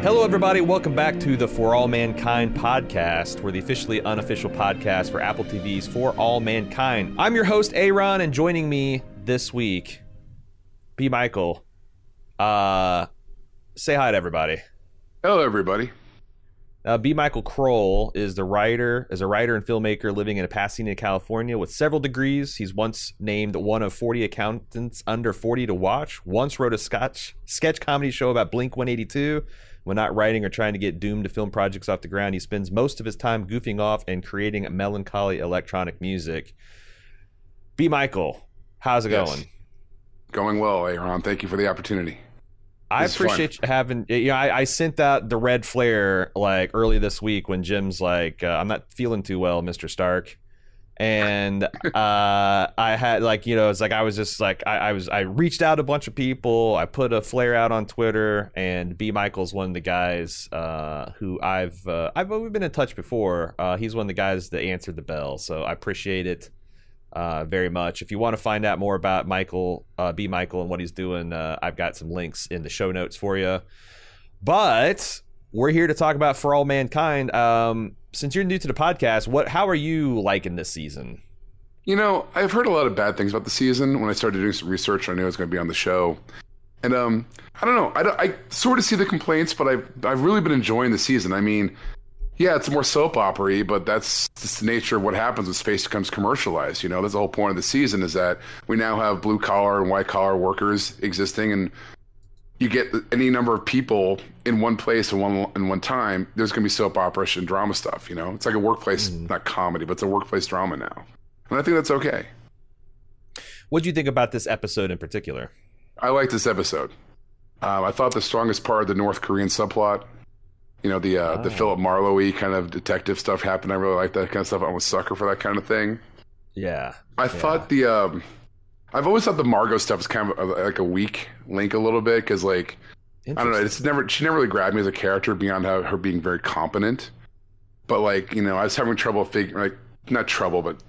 Hello, everybody. Welcome back to the For All Mankind podcast. We're the officially unofficial podcast for Apple TV's For All Mankind. I'm your host, A.Ron, and joining me this week, B. Michael. Say hi to everybody. Hello, everybody. B. Michael Krol is a writer and filmmaker living in Pasadena, California, with several degrees. He's once named one of 40 accountants under 40 to watch. Once wrote a sketch comedy show about Blink-182. When not writing or trying to get doomed to film projects off the ground, he spends most of his time goofing off and creating melancholy electronic music. B. Michael, how's it going? Going well, A.Ron. Thank you for the opportunity. I appreciate you having. I sent out the red flare like early this week when Jim's like, "I'm not feeling too well, Mr. Stark," and I had it's like I was just like I reached out to a bunch of people. I put a flare out on Twitter, and B. Michael's one of the guys who we've been in touch before. He's one of the guys that answered the bell, so I appreciate it very much. If you want to find out more about Michael, B. Michael, and what he's doing, I've got some links in the show notes for you. But we're here to talk about For All Mankind. Since you're new to the podcast, how are you liking this season? You know, I've heard a lot of bad things about the season. When I started doing some research, I knew I was going to be on the show. And I don't know. I sort of see the complaints, but I've really been enjoying the season. I mean, yeah, it's more soap opera-y, but that's just the nature of what happens when space becomes commercialized. You know, that's the whole point of the season, is that we now have blue-collar and white-collar workers existing, and you get any number of people in one place in one time, there's going to be soap opera and drama stuff, you know? It's like a workplace, not comedy, but it's a workplace drama now. And I think that's okay. What do you think about this episode in particular? I like this episode. I thought the strongest part of the North Korean subplot, you know, the Philip Marlowe-y kind of detective stuff happened. I really like that kind of stuff. I'm a sucker for that kind of thing. Yeah. I thought I've always thought the Margot stuff is kind of like a weak link a little bit, because like, I don't know, she never really grabbed me as a character beyond her being very competent. But like, you know, I was having trouble not trouble, but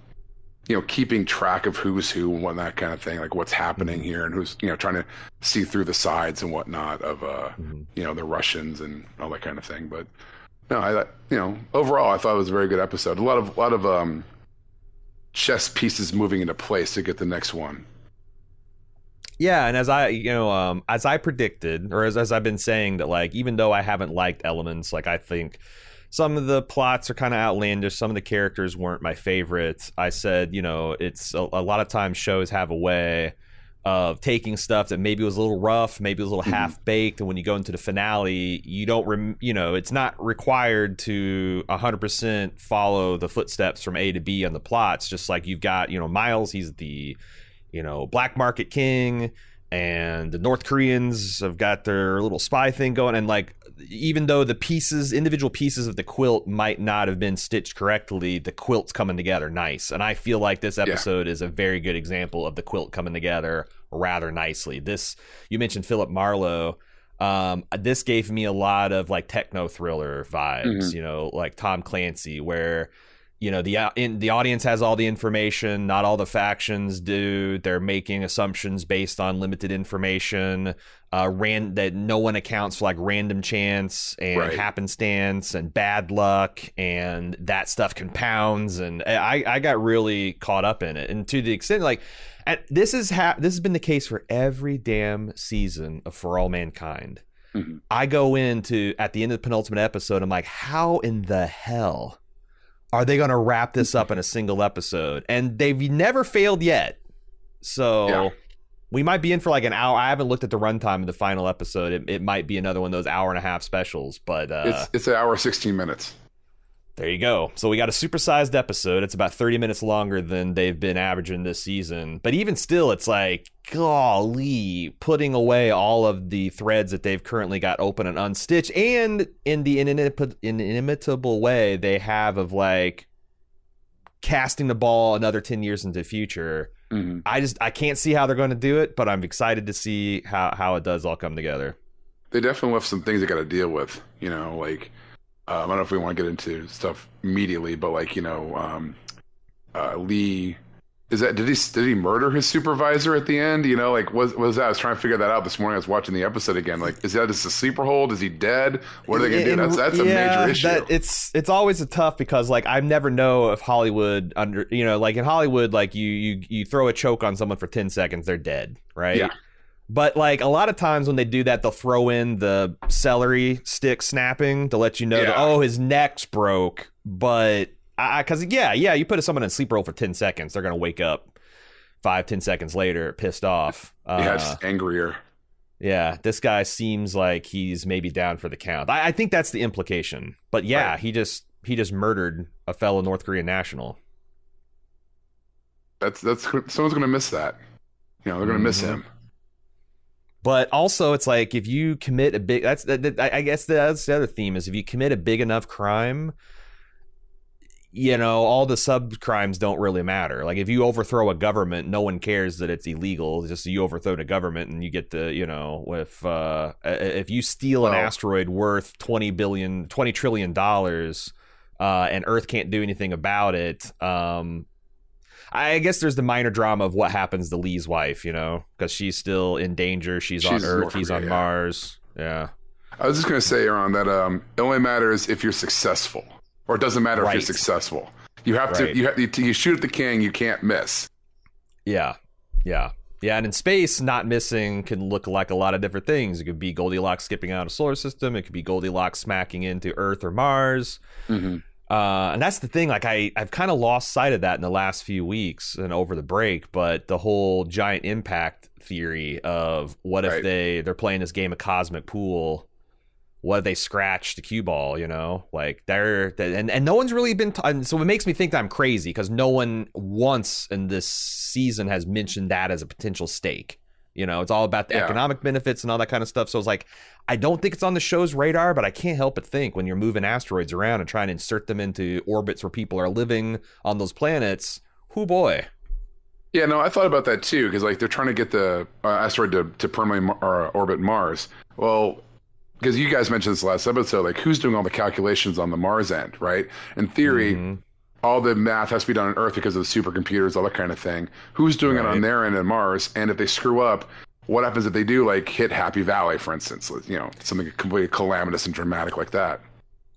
you know, keeping track of who's who and what, that kind of thing, like what's happening here and who's, you know, trying to see through the sides and whatnot of you know, the Russians and all that kind of thing. But no, overall I thought it was a very good episode. A lot of chess pieces moving into place to get the next one. Yeah, and as I predicted, or as I've been saying, that like, even though I haven't liked elements, like I think some of the plots are kind of outlandish, some of the characters weren't my favorites, I said, you know, it's a lot of times shows have a way of taking stuff that maybe was a little rough, maybe was a little half-baked, and when you go into the finale, you don't, it's not required to 100% follow the footsteps from A to B on the plots. Just like you've got, you know, Miles, he's the, you know, black market king, and the North Koreans have got their little spy thing going, and like, even though the individual pieces of the quilt might not have been stitched correctly, the quilt's coming together nice. And I feel like this episode is a very good example of the quilt coming together rather nicely. You mentioned Philip Marlowe. This gave me a lot of like techno thriller vibes, you know, like Tom Clancy, where, you know, the audience has all the information, not all the factions do. They're making assumptions based on limited information, that no one accounts for, like random chance and happenstance and bad luck, and that stuff compounds. And I got really caught up in it, and to the extent like, and this has been the case for every damn season of For All Mankind. I go into at the end of the penultimate episode, I'm like, how in the hell are they going to wrap this up in a single episode? And they've never failed yet. So we might be in for like an hour. I haven't looked at the runtime of the final episode. It might be another one of those hour-and-a-half specials, but it's an hour 16 minutes. There you go. So we got a supersized episode. It's about 30 minutes longer than they've been averaging this season. But even still, it's like, golly, putting away all of the threads that they've currently got open and unstitched, and in the inimitable way they have of like casting the ball another 10 years into the future. I can't see how they're going to do it, but I'm excited to see how it does all come together. They definitely left some things they got to deal with, you know, like I don't know if we want to get into stuff immediately, but like, you know, Lee did he murder his supervisor at the end? You know, like was that? I was trying to figure that out this morning. I was watching the episode again. Like, is that just a sleeper hold? Is he dead? What are they gonna do? That's a major issue. It's always a tough because like I never know if Hollywood like in Hollywood, like you throw a choke on someone for 10 seconds, they're dead, right? Yeah. But like a lot of times when they do that, they'll throw in the celery stick snapping to let you know that, his neck's broke. But because you put someone in sleep roll for 10 seconds, they're gonna wake up 5-10 seconds later pissed off. Just angrier. Yeah, this guy seems like he's maybe down for the count. I think that's the implication. But yeah, right. he just murdered a fellow North Korean national. That's someone's gonna miss that. You know, they're gonna miss him. But also, it's like if you commit a big, I guess that's the other theme is if you commit a big enough crime, you know, all the sub crimes don't really matter. Like if you overthrow a government, no one cares that it's illegal. It's just you overthrow the government and you get the, you know, if you steal an asteroid worth $20 trillion and Earth can't do anything about it. I guess there's the minor drama of what happens to Lee's wife, you know, because she's still in danger. She's on Earth. He's on Mars. Yeah. I was just going to say, Aaron, that it only matters if you're successful, or it doesn't matter if you're successful. You have to, you shoot at the king, you can't miss. Yeah. Yeah. Yeah. And in space, not missing can look like a lot of different things. It could be Goldilocks skipping out of solar system. It could be Goldilocks smacking into Earth or Mars. Mm-hmm. And that's the thing, like I've kind of lost sight of that in the last few weeks and over the break, but the whole giant impact theory of what if they're playing this game of cosmic pool, what if they scratch the cue ball, you know, like and no one's really been so it makes me think that I'm crazy because no one once in this season has mentioned that as a potential stake. You know, it's all about the economic benefits and all that kind of stuff. So it's like, I don't think it's on the show's radar, but I can't help but think when you're moving asteroids around and trying to insert them into orbits where people are living on those planets, whoo boy. Yeah, no, I thought about that too, because like they're trying to get the asteroid to permanently orbit Mars. Well, because you guys mentioned this last episode, like who's doing all the calculations on the Mars end, right? In theory, all the math has to be done on Earth because of the supercomputers, all that kind of thing. Who's doing it on their end on Mars? And if they screw up, what happens if they do like hit Happy Valley, for instance? You know, something completely calamitous and dramatic like that.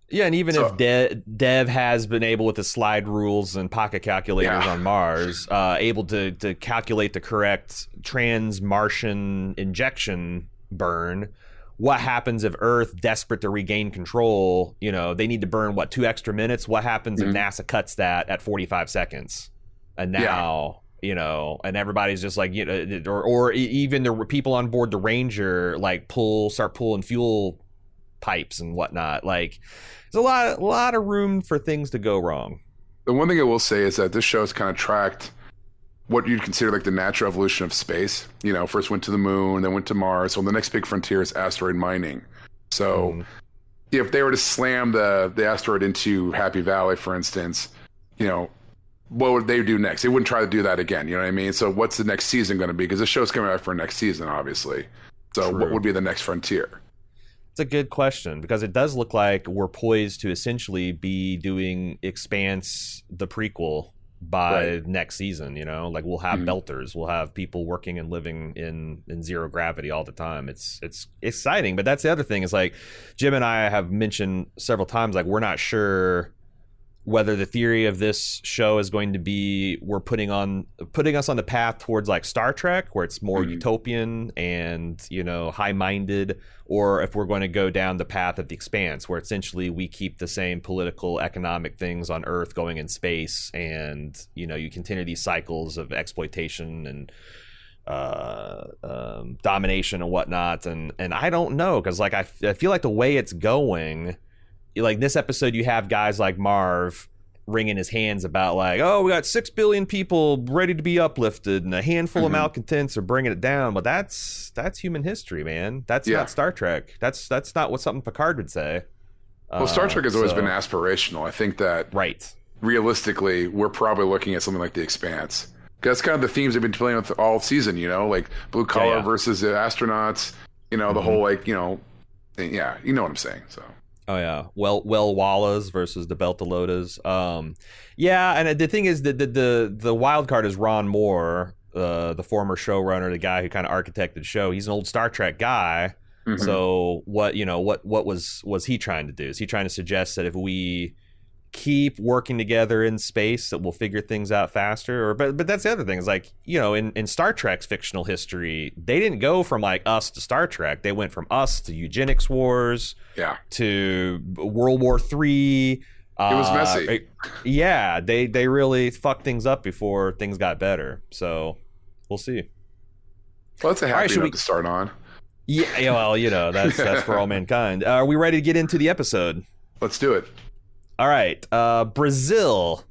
Yeah, and even if Dev has been able with the slide rules and pocket calculators on Mars, able to calculate the correct trans-Martian injection burn, what happens if Earth, desperate to regain control, you know, they need to burn, 2 extra minutes? What happens if NASA cuts that at 45 seconds? And now, you know, and everybody's just like, you know, or even the people on board the Ranger, like start pulling fuel pipes and whatnot. Like, there's a lot of room for things to go wrong. The one thing I will say is that this show has kind of tracked what you'd consider like the natural evolution of space. You know, first went to the moon, then went to Mars. So the next big frontier is asteroid mining. So if they were to slam the asteroid into Happy Valley, for instance, you know, what would they do next? They wouldn't try to do that again. You know what I mean? So what's the next season going to be? Because the show's coming out for next season, obviously. So what would be the next frontier? It's a good question because it does look like we're poised to essentially be doing Expanse, the prequel, by next season. You know, like we'll have belters, we'll have people working and living in zero gravity all the time. It's exciting, but that's the other thing is like Jim and I have mentioned several times, like we're not sure whether the theory of this show is going to be we're putting us on the path towards like Star Trek, where it's more utopian and, you know, high-minded, or if we're going to go down the path of the Expanse, where essentially we keep the same political, economic things on Earth going in space, and, you know, you continue these cycles of exploitation and domination and whatnot. And I don't know, because like I feel like the way it's going, like this episode, you have guys like Marv wringing his hands about like, oh, we got 6 billion people ready to be uplifted and a handful of malcontents are bringing it down. But that's human history, man. That's not Star Trek. That's not what something Picard would say. Well, Star Trek has always been aspirational. I think that realistically, we're probably looking at something like The Expanse. That's kind of the themes they've been playing with all season, you know, like blue collar versus the astronauts, you know, the whole like, you know, you know what I'm saying. So. Oh yeah, well Wallas versus the Beltalotas. Yeah, and the thing is that the wild card is Ron Moore, the former showrunner, the guy who kind of architected the show. He's an old Star Trek guy. Mhm. So what was he trying to do? Is he trying to suggest that if we keep working together in space that we'll figure things out faster? Or but that's the other thing, is like, in Star Trek's fictional history, they didn't go from like us to Star Trek. They went from us to eugenics wars, to World War III. It was messy. Yeah, they really fucked things up before things got better. So we'll see. Well, that's a happy note to start on. Yeah, well, that's for all mankind. Are we ready to get into the episode? Let's do it. All right. Brazil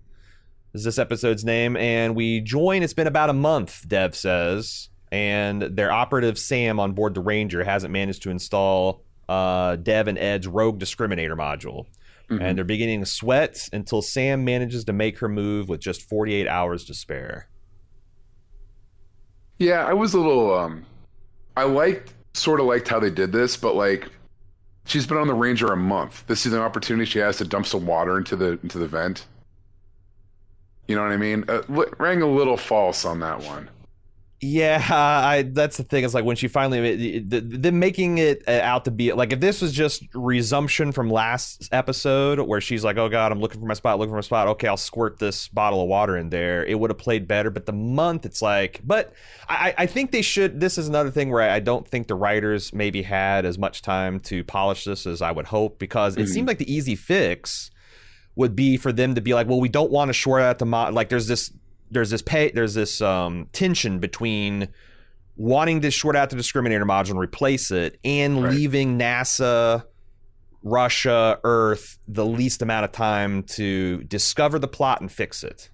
is this episode's name, and we join. It's been about a month, Dev says, and their operative Sam on board the Ranger hasn't managed to install Dev and Ed's rogue discriminator module. Mm-hmm. And they're beginning to sweat until Sam manages to make her move with just 48 hours to spare. Yeah, I was a little... I sort of liked how they did this, but like, she's been on the Ranger a month. This is an opportunity she has to dump some water into the vent. You know what I mean? Rang a little false on that one. Yeah, that's the thing. It's like when she finally, them making it out to be like, if this was just resumption from last episode where she's like, oh God, I'm looking for my spot. Okay, I'll squirt this bottle of water in there. It would have played better. But the month, it's like, but I think they should. This is another thing where I don't think the writers maybe had as much time to polish this as I would hope, because it seemed like the easy fix would be for them to be like, well, we don't want to short out the like there's this tension between wanting to short out the discriminator module and replace it, and leaving NASA, Russia, Earth the least amount of time to discover the plot and fix it.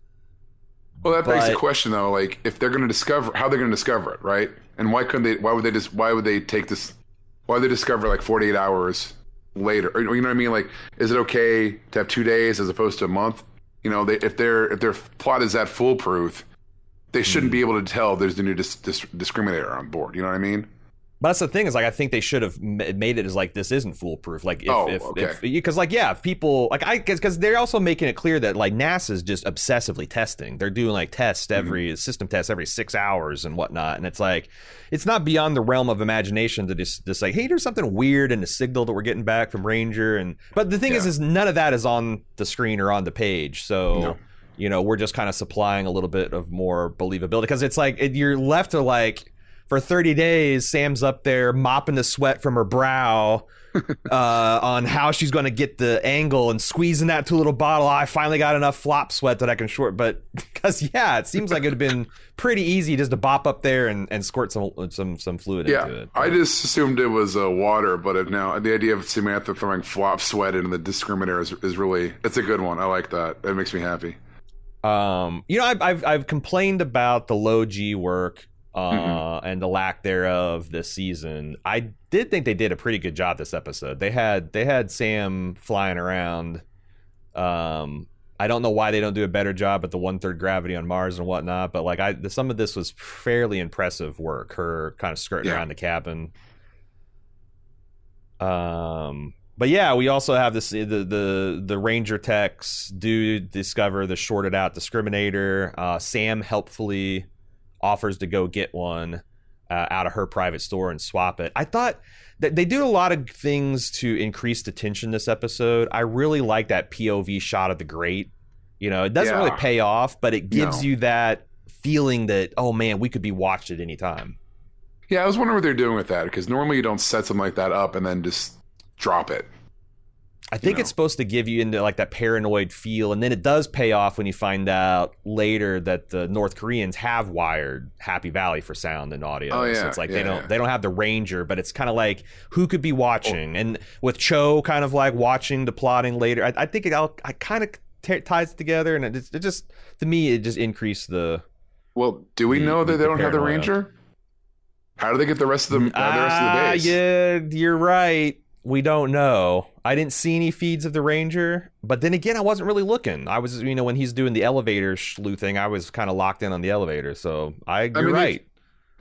Well, that begs the question though, like, if they're going to discover, how they're going to discover it, right? And why would they discover like 48 hours later? Or, you know what I mean? Like, is it okay to have 2 days as opposed to a month? If their plot is that foolproof, they shouldn't be able to tell there's a new discriminator on board. You know what I mean? But that's the thing, is like, I think they should have made it as like, this isn't foolproof. Like, because like, yeah, if people like, because they're also making it clear that like NASA's just obsessively testing. They're doing like system tests every 6 hours and whatnot. And it's like, it's not beyond the realm of imagination to just like, hey, there's something weird in the signal that we're getting back from Ranger. But the thing is none of that is on the screen or on the page. So, we're just kind of supplying a little bit of more believability, because it's like, you're left to like, for 30 days, Sam's up there mopping the sweat from her brow on how she's going to get the angle and squeezing that to a little bottle. I finally got enough flop sweat that I can short. But because, it seems like it would have been pretty easy just to bop up there and squirt some fluid into it. I just assumed it was water, but now the idea of Samantha throwing flop sweat into the discriminator is really, it's a good one. I like that. It makes me happy. I've complained about the low G work and the lack thereof this season. I did think they did a pretty good job this episode. They had Sam flying around. I don't know why they don't do a better job at the 1/3 gravity on Mars and whatnot, but like some of this was fairly impressive work. Her kind of skirting around the cabin. But yeah, we also have this the Ranger techs do discover the shorted out discriminator. Sam helpfully offers to go get one out of her private store and swap it. I thought that they do a lot of things to increase the tension this episode. I really like that POV shot of the grate. It doesn't really pay off, but it gives you that feeling that, oh man, we could be watched at any time. Yeah, I was wondering what they're doing with that, because normally you don't set something like that up and then just drop it. I think it's supposed to give you into like that paranoid feel, and then it does pay off when you find out later that the North Koreans have wired Happy Valley for sound and audio. Oh, yeah. So it's like they don't have the Ranger, but it's kind of like who could be watching, and with Cho kind of like watching the plotting later. I think it kind of ties it together, and it just, to me, it just increased the. Well, do we know that they don't have the Ranger? How do they get the rest of the base? Yeah, you're right. We don't know. I didn't see any feeds of the Ranger, but then again, I wasn't really looking. I was, when he's doing the elevator sleuthing, I was kind of locked in on the elevator. So you're right.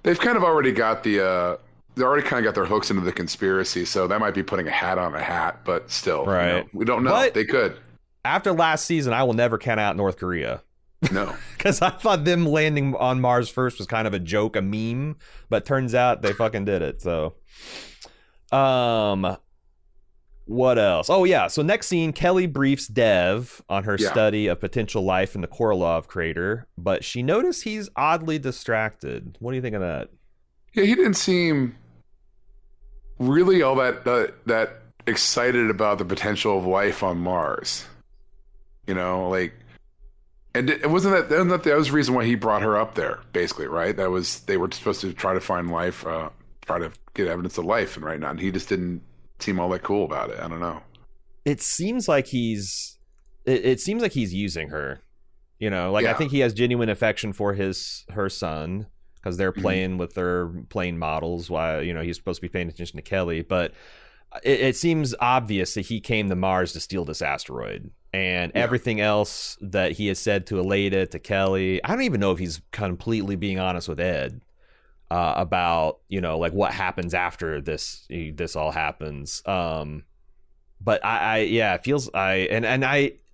They've kind of already got the they already kind of got their hooks into the conspiracy, so that might be putting a hat on a hat, but still, right? We don't know. But they could. After last season, I will never count out North Korea. No, because I thought them landing on Mars first was kind of a joke, a meme, but turns out they fucking did it. So, what else? Oh yeah. So next scene, Kelly briefs Dev on her study of potential life in the Korolev crater, but she noticed he's oddly distracted. What do you think of that? Yeah, he didn't seem really all that excited about the potential of life on Mars. Like. And it wasn't that was the reason why he brought her up there, basically, right? They were supposed to try to find life, try to get evidence of life and and he just didn't seem all that cool about it. I don't know. It seems like he's using her, I think he has genuine affection for her son because they're playing with their plane models while, he's supposed to be paying attention to Kelly, but it seems obvious that he came to Mars to steal this asteroid. And everything else that he has said to Aleda, to Kelly, I don't even know if he's completely being honest with Ed about, like what happens after this all happens. But it feels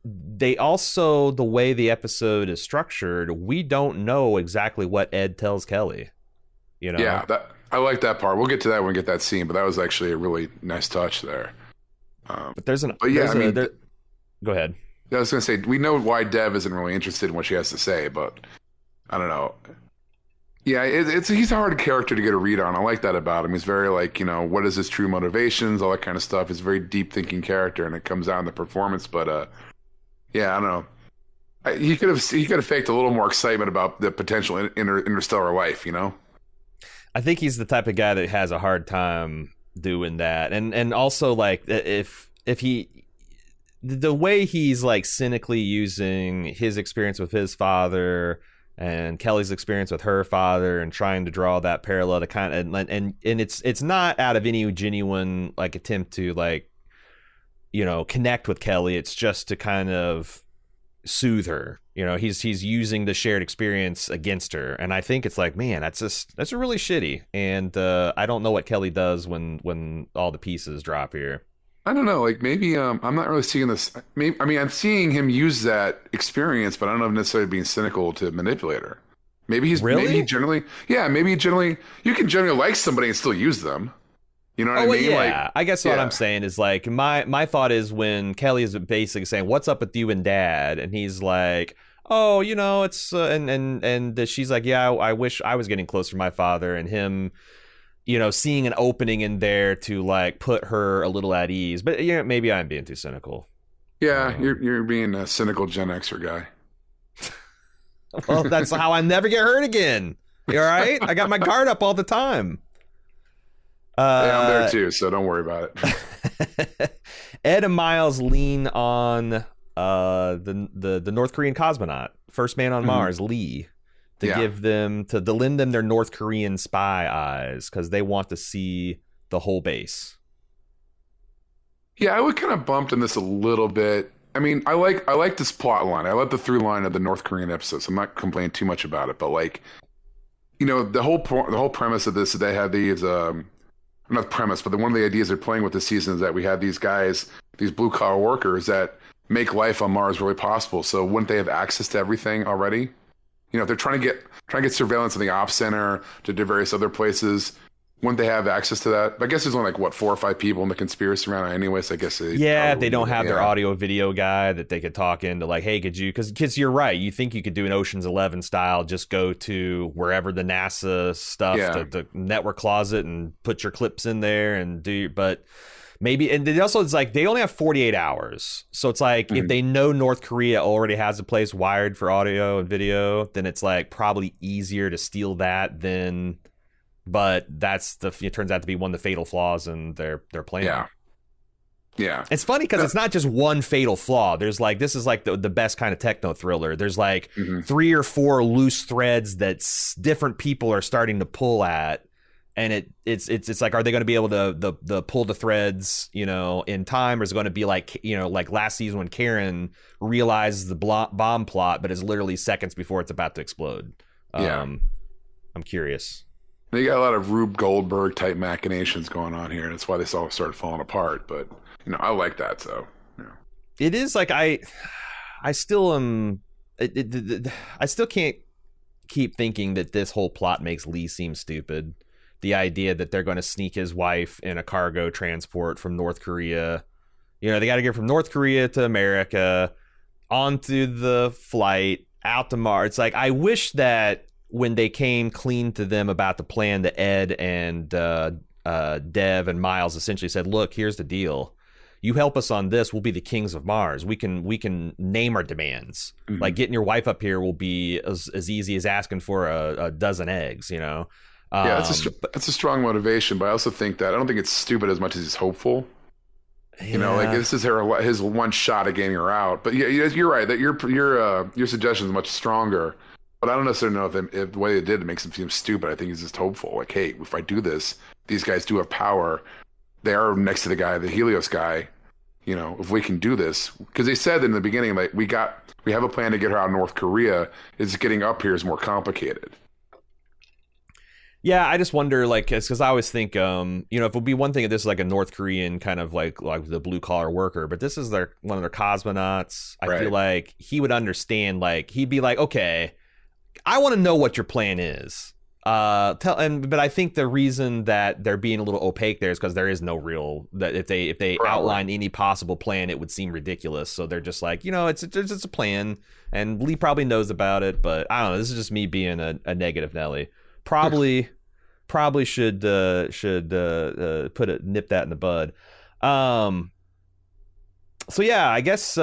they also, the way the episode is structured, we don't know exactly what Ed tells Kelly. Yeah, I like that part. We'll get to that when we get that scene, but that was actually a really nice touch there. But go ahead. I was going to say, we know why Dev isn't really interested in what she has to say, but I don't know. Yeah, he's a hard character to get a read on. I like that about him. He's very what is his true motivations, all that kind of stuff. He's a very deep thinking character, and it comes out in the performance. But I don't know. He could have faked a little more excitement about the potential interstellar life. I think he's the type of guy that has a hard time doing that, and also like if he. The way he's like cynically using his experience with his father and Kelly's experience with her father and trying to draw that parallel to kind of and it's not out of any genuine like attempt to like connect with Kelly. It's just to kind of soothe her. He's using the shared experience against her, and I think it's like, man, that's really shitty. And I don't know what Kelly does when all the pieces drop here. I don't know. Like maybe I'm not really seeing this. I'm seeing him use that experience, but I don't know if necessarily being cynical to manipulate her. Maybe you can generally like somebody and still use them. You know what I mean? Yeah. I guess what I'm saying is like my thought is when Kelly is basically saying, "What's up with you and Dad?" and he's like, "Oh, it's and she's like, "Yeah, I wish I was getting closer to my father," and him. Seeing an opening in there to like put her a little at ease, but maybe I'm being too cynical. Yeah, you're being a cynical Gen Xer guy. Well, that's how I never get hurt again. You all right? I got my guard up all the time. Yeah, I'm there too, so don't worry about it. Ed and Miles lean on the North Korean cosmonaut, first man on Mars, Lee. To lend them their North Korean spy eyes because they want to see the whole base. Yeah, I would kind of bumped in this a little bit. I mean, I like this plot line. I like the through line of the North Korean episodes. I'm not complaining too much about it, but the whole premise of this is they have these not the premise, but one of the ideas they're playing with this season is that we have these guys, these blue collar workers that make life on Mars really possible. So wouldn't they have access to everything already? If they're trying to get surveillance in the ops center to do various other places, wouldn't they have access to that? But I guess there's only 4 or 5 people in the conspiracy around anyway, so I guess they don't have their audio video guy that they could talk into like, hey, could you, because you're right, you think you could do an Ocean's 11 style, just go to wherever the NASA stuff, the network closet, and put your clips in there and but maybe, and also it's like they only have 48 hours. So it's like if they know North Korea already has a place wired for audio and video, then it's like probably easier to steal that than, but it turns out to be one of the fatal flaws in their plan. Yeah. It's funny because it's not just one fatal flaw. There's like, this is like the best kind of techno thriller. There's like 3 or 4 loose threads that different people are starting to pull at. And it's like, are they going to be able to pull the threads, in time, or is it going to be like, like last season when Karen realizes the bomb plot, but is literally seconds before it's about to explode? I'm curious. They got a lot of Rube Goldberg type machinations going on here, and that's why they all started falling apart. But I like that. So it is like I still am. I still can't keep thinking that this whole plot makes Lee seem stupid. The idea that they're going to sneak his wife in a cargo transport from North Korea. They got to get from North Korea to America, onto the flight, out to Mars. It's like, I wish that when they came clean to them about the plan, that Ed and Dev and Miles essentially said, look, here's the deal. You help us on this, we'll be the kings of Mars. We can name our demands. Mm-hmm. Like, getting your wife up here will be as easy as asking for a dozen eggs, Yeah, that's a strong motivation, but I also think that I don't think it's stupid as much as it's hopeful. Like, this is his one shot at getting her out. But yeah, you're right that your suggestion is much stronger. But I don't necessarily know if the way they did it makes him seem stupid. I think he's just hopeful. Like, hey, if I do this, these guys do have power. They are next to the Helios guy. If we can do this, because they said in the beginning, like, we have a plan to get her out of North Korea. It's getting up here is more complicated. Yeah, I just wonder, like, because I always think, if it would be one thing if this is like a North Korean kind of like the blue collar worker, but this is one of their cosmonauts. I feel like he would understand. Like, he'd be like, okay, I want to know what your plan is. But I think the reason that they're being a little opaque there is because there is no real, that if they outline any possible plan, it would seem ridiculous. So they're just like, it's a plan, and Lee probably knows about it, but I don't know. This is just me being a negative Nelly. Probably should nip that in the bud. So yeah, I guess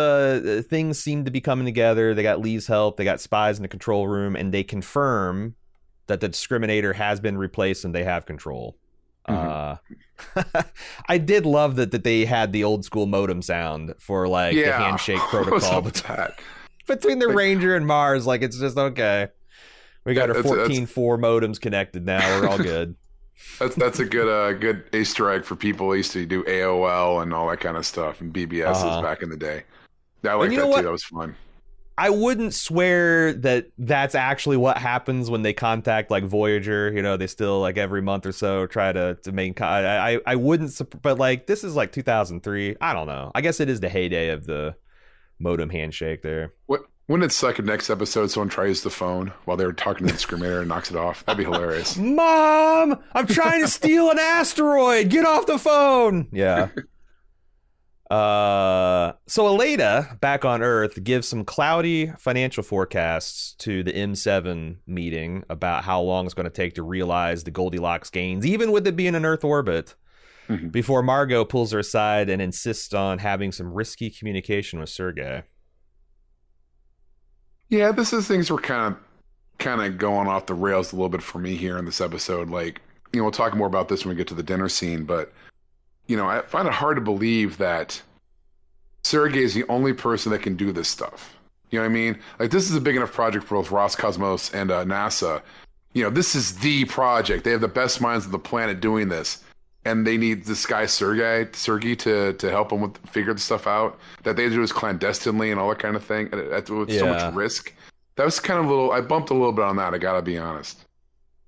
things seem to be coming together. They got Lee's help. They got spies in the control room, and they confirm that the discriminator has been replaced and they have control. Mm-hmm. I did love that they had the old school modem sound for the handshake protocol between the Ranger and Mars. Like, it's just okay. We got our 14.4 modems connected now. We're all good. That's a good Easter egg for people who used to do AOL and all that kind of stuff and BBSs back in the day. I like that too. That was fun. I wouldn't swear that that's actually what happens when they contact like Voyager. They still like every month or so try to make. I wouldn't, but like this is like 2003. I don't know. I guess it is the heyday of the modem handshake there. Wouldn't it suck if next episode someone tries the phone while they're talking to the discriminator and knocks it off? That'd be hilarious. Mom, I'm trying to steal an asteroid. Get off the phone. Yeah. So Aleda, back on Earth, gives some cloudy financial forecasts to the M7 meeting about how long it's going to take to realize the Goldilocks gains, even with it being in Earth orbit, before Margot pulls her aside and insists on having some risky communication with Sergei. Yeah, things were kind of going off the rails a little bit for me here in this episode. Like, we'll talk more about this when we get to the dinner scene, but I find it hard to believe that Sergei is the only person that can do this stuff. You know what I mean? Like, this is a big enough project for both Roscosmos and NASA. This is the project. They have the best minds of the planet doing this. And they need this guy, Sergei, to help them figure the stuff out. That they do this clandestinely and all that kind of thing. With so much risk. That was kind of I bumped a little bit on that, I gotta be honest.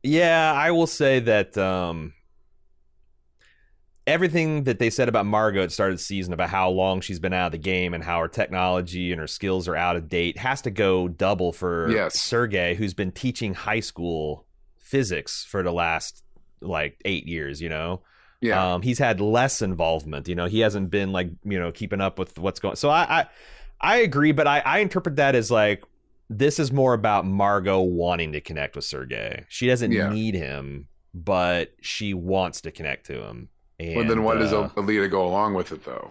Yeah, I will say that everything that they said about Margot at the start of the season about how long she's been out of the game and how her technology and her skills are out of date has to go double for Sergei, who's been teaching high school physics for the last 8 years, Yeah. He's had less involvement. He hasn't been keeping up with what's going. So I agree, but I interpret that as like this is more about Margot wanting to connect with Sergei. She doesn't need him, but she wants to connect to him. And, well, then why does Aleda go along with it though?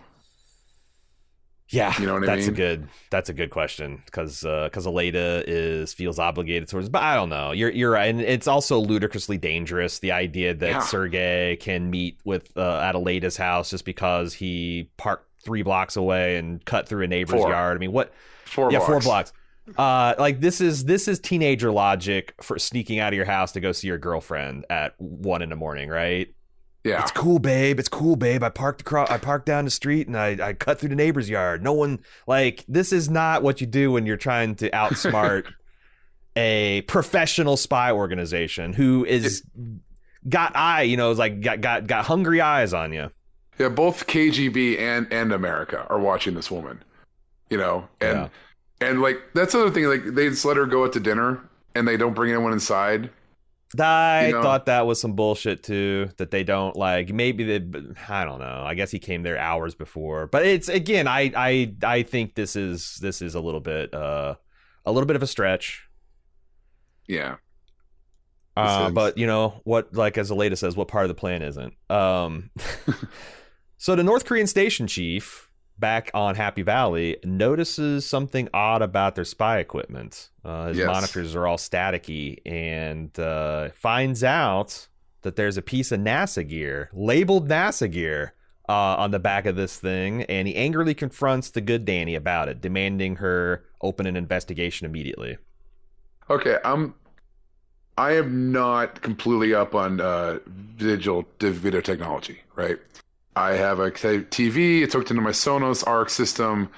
Yeah, I mean? That's a good question because Aleda feels obligated towards. But I don't know. You're right, and it's also ludicrously dangerous. The idea that Sergei can meet with at Aleda's house just because he parked 3 blocks away and cut through a neighbor's yard. I mean, what? 4 blocks. 4 blocks. This is teenager logic for sneaking out of your house to go see your girlfriend at 1 a.m, right? Yeah. It's cool, babe. I parked down the street and I cut through the neighbor's yard. No one this is not what you do when you're trying to outsmart a professional spy organization who is got it's like got hungry eyes on you. Yeah, both KGB and America are watching this woman, and like that's the other thing. Like they just let her go out to dinner and they don't bring anyone inside. I thought that was some bullshit too. That they don't like. Maybe I don't know. I guess he came there hours before. But it's again. I think this is a little bit of a stretch. Yeah. But what, like as Aleda says, what part of the plan isn't? So the North Korean station chief back on Happy Valley notices something odd about their spy equipment. His monitors are all staticky, and finds out that there's a piece of NASA gear, labeled NASA gear, on the back of this thing, and he angrily confronts the good Danny about it, demanding her open an investigation immediately. Okay, I am not completely up on digital video technology, right? I have a TV, it's hooked into my Sonos ARC system,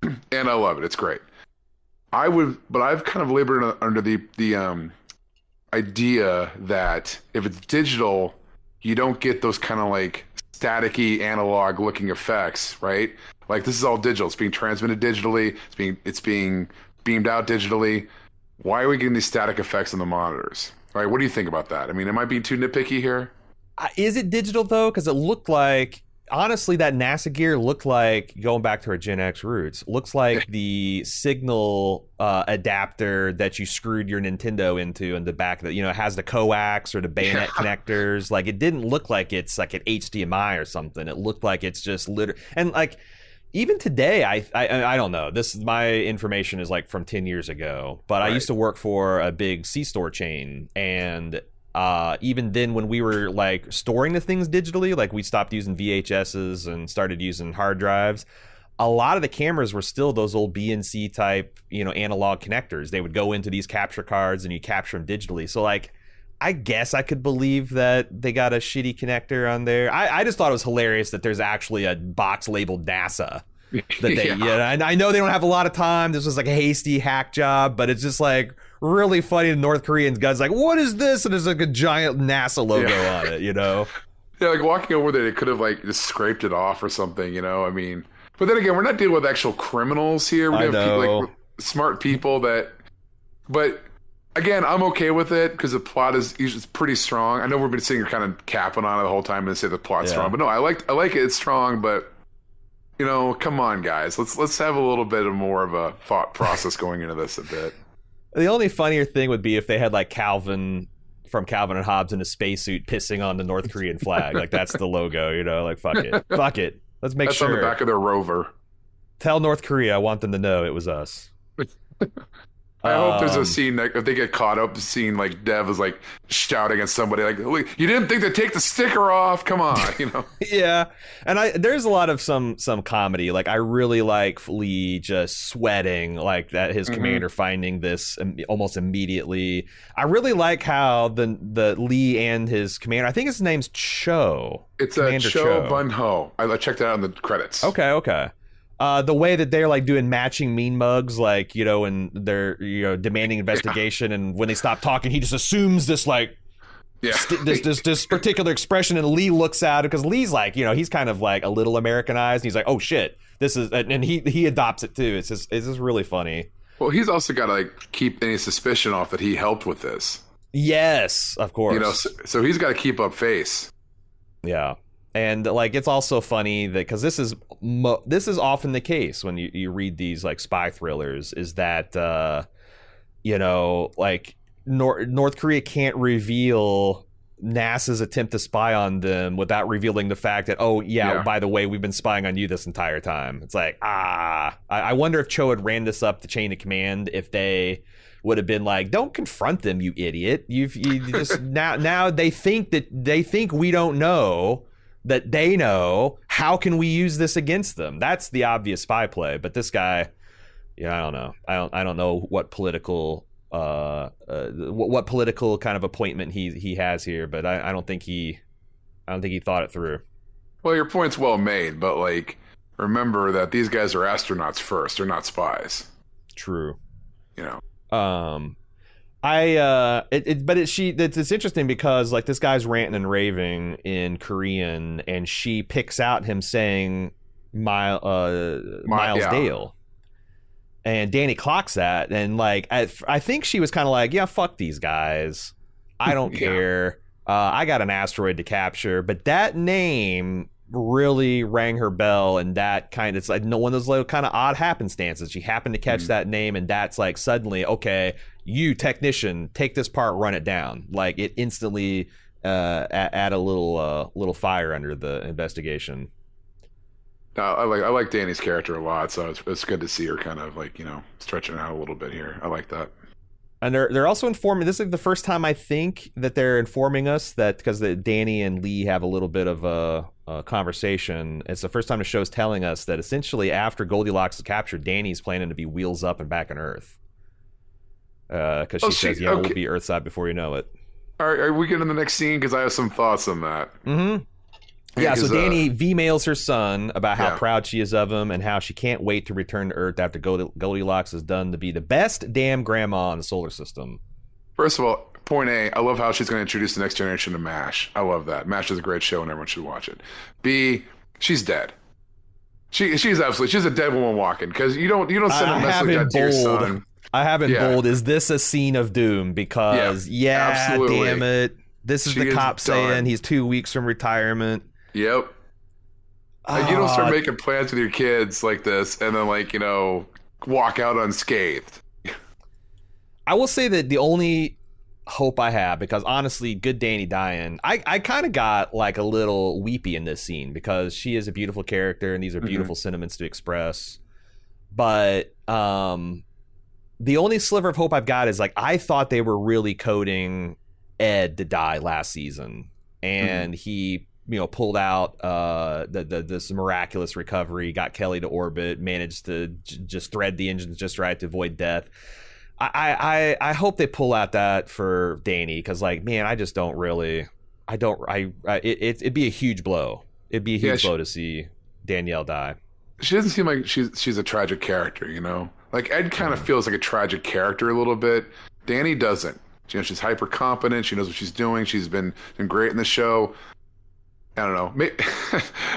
and I love it. It's great. But I've kind of labored under the idea that if it's digital, you don't get those kind of like staticky analog looking effects, right? Like this is all digital. It's being transmitted digitally. It's being beamed out digitally. Why are we getting these static effects on the monitors? All right, what do you think about that? I mean, am I being too nitpicky here? Is it digital though? Because it looked like, honestly, that NASA gear looked like, going back to our Gen X roots, looks like the signal adapter that you screwed your Nintendo into in the back that, it has the coax or the bayonet connectors. Like, it didn't look like it's like an HDMI or something. It looked like it's just and like, even today, I don't know. My information is like from 10 years ago, but right. I used to work for a big C-store chain, and even then when we were like storing the things digitally, like we stopped using VHSs and started using hard drives, a lot of the cameras were still those old BNC type, analog connectors. They would go into these capture cards and you capture them digitally. So like, I guess I could believe that they got a shitty connector on there. I just thought it was hilarious that there's actually a box labeled NASA. And I know they don't have a lot of time. This was like a hasty hack job, but it's just like really funny. The North Koreans guys like, what is this? And there's like a giant NASA logo on it, Yeah, like walking over there, they could have like just scraped it off or something, I mean, but then again, we're not dealing with actual criminals here. We have people, like smart people but again, I'm okay with it because the plot is pretty strong. I know we've been sitting here kind of capping on it the whole time and say the plot's strong, but no, I like it. It's strong, but come on, guys. Let's have a little bit of more of a thought process going into this a bit. The only funnier thing would be if they had like Calvin from Calvin and Hobbes in a spacesuit pissing on the North Korean flag. Like that's the logo, like fuck it. Let's make sure. That's on the back of their rover. Tell North Korea I want them to know it was us. I hope there's a scene that if they get caught up, the scene like Dev is like shouting at somebody like, "You didn't think to take the sticker off? Come on!" Yeah, and there's a lot of some comedy. Like I really like Lee just sweating like that. His commander finding this almost immediately. I really like how the Lee and his commander. I think his name's Cho. It's a Cho Bun Ho. I checked it out in the credits. Okay. The way that they're like doing matching mean mugs, like, and they're, demanding investigation. And when they stop talking, he just assumes this like, this particular expression. And Lee looks at it because Lee's like, he's kind of like a little Americanized. And he's like, oh shit, this is, and he adopts it too. It's just really funny. Well, he's also got to like keep any suspicion off that he helped with this. Yes, of course. So he's got to keep up face. Yeah. And like it's also funny that because this is often the case when you read these like spy thrillers is that like North Korea can't reveal NASA's attempt to spy on them without revealing the fact that by the way, we've been spying on you this entire time. It's like I wonder if Cho had ran this up the chain of command if they would have been like, don't confront them, you idiot. You just now they think we don't know that they know. How can we use this against them? That's the obvious spy play. But this guy, I don't know. I don't know what political what political kind of appointment he has here. But I don't think he thought it through. Well, your point's well made, but like remember that these guys are astronauts first. They're not spies. True. It's interesting because like this guy's ranting and raving in Korean, and she picks out him saying Miles Dale, and Danny clocks that, and like I think she was kind of like, yeah, fuck these guys, I don't care. I got an asteroid to capture, but that name really rang her bell, and that kind of, it's like one of those little kind of odd happenstances. She happened to catch that name, and that's like suddenly, okay, you technician, take this part, run it down. Like it instantly add a little fire under the investigation. I like Danny's character a lot, so it's good to see her kind of like, stretching out a little bit here. I like that. And they're also informing. This is the first time I think that they're informing us that, because Danny and Lee have a little bit of a conversation. It's the first time the show's telling us that essentially after Goldilocks is captured, Danny's planning to be wheels up and back on Earth. Because she says, "Yeah, we'll be Earthside before you know it." Are we getting to the next scene? Because I have some thoughts on that. Mm-hmm. Yeah, so Danny V-mails her son about how proud she is of him and how she can't wait to return to Earth after Goldilocks is done to be the best damn grandma in the solar system. First of all, point A, I love how she's going to introduce the next generation to MASH. I love that. MASH is a great show and everyone should watch it. B, she's dead. She's a dead woman walking, because you don't send a message like that to your son. I have it bold. Is this a scene of doom? Because absolutely. Damn it. This is the cop saying he's 2 weeks from retirement. Yep. You don't start making plans with your kids like this and then walk out unscathed. I will say that the only hope I have, because honestly, good Danny dying, I kind of got like a little weepy in this scene because she is a beautiful character and these are beautiful sentiments to express. But the only sliver of hope I've got is like, I thought they were really coding Ed to die last season, and he pulled out this miraculous recovery, got Kelly to orbit, managed to just thread the engines just right to avoid death. I hope they pull out that for Danny, because like, man, I just don't really, it'd be a huge blow. It'd be a huge blow to see Danielle die. She doesn't seem like she's a tragic character, Like Ed kind of feels like a tragic character a little bit. Danny doesn't. She's hyper competent. She knows what she's doing. She's been great in the show. I don't know.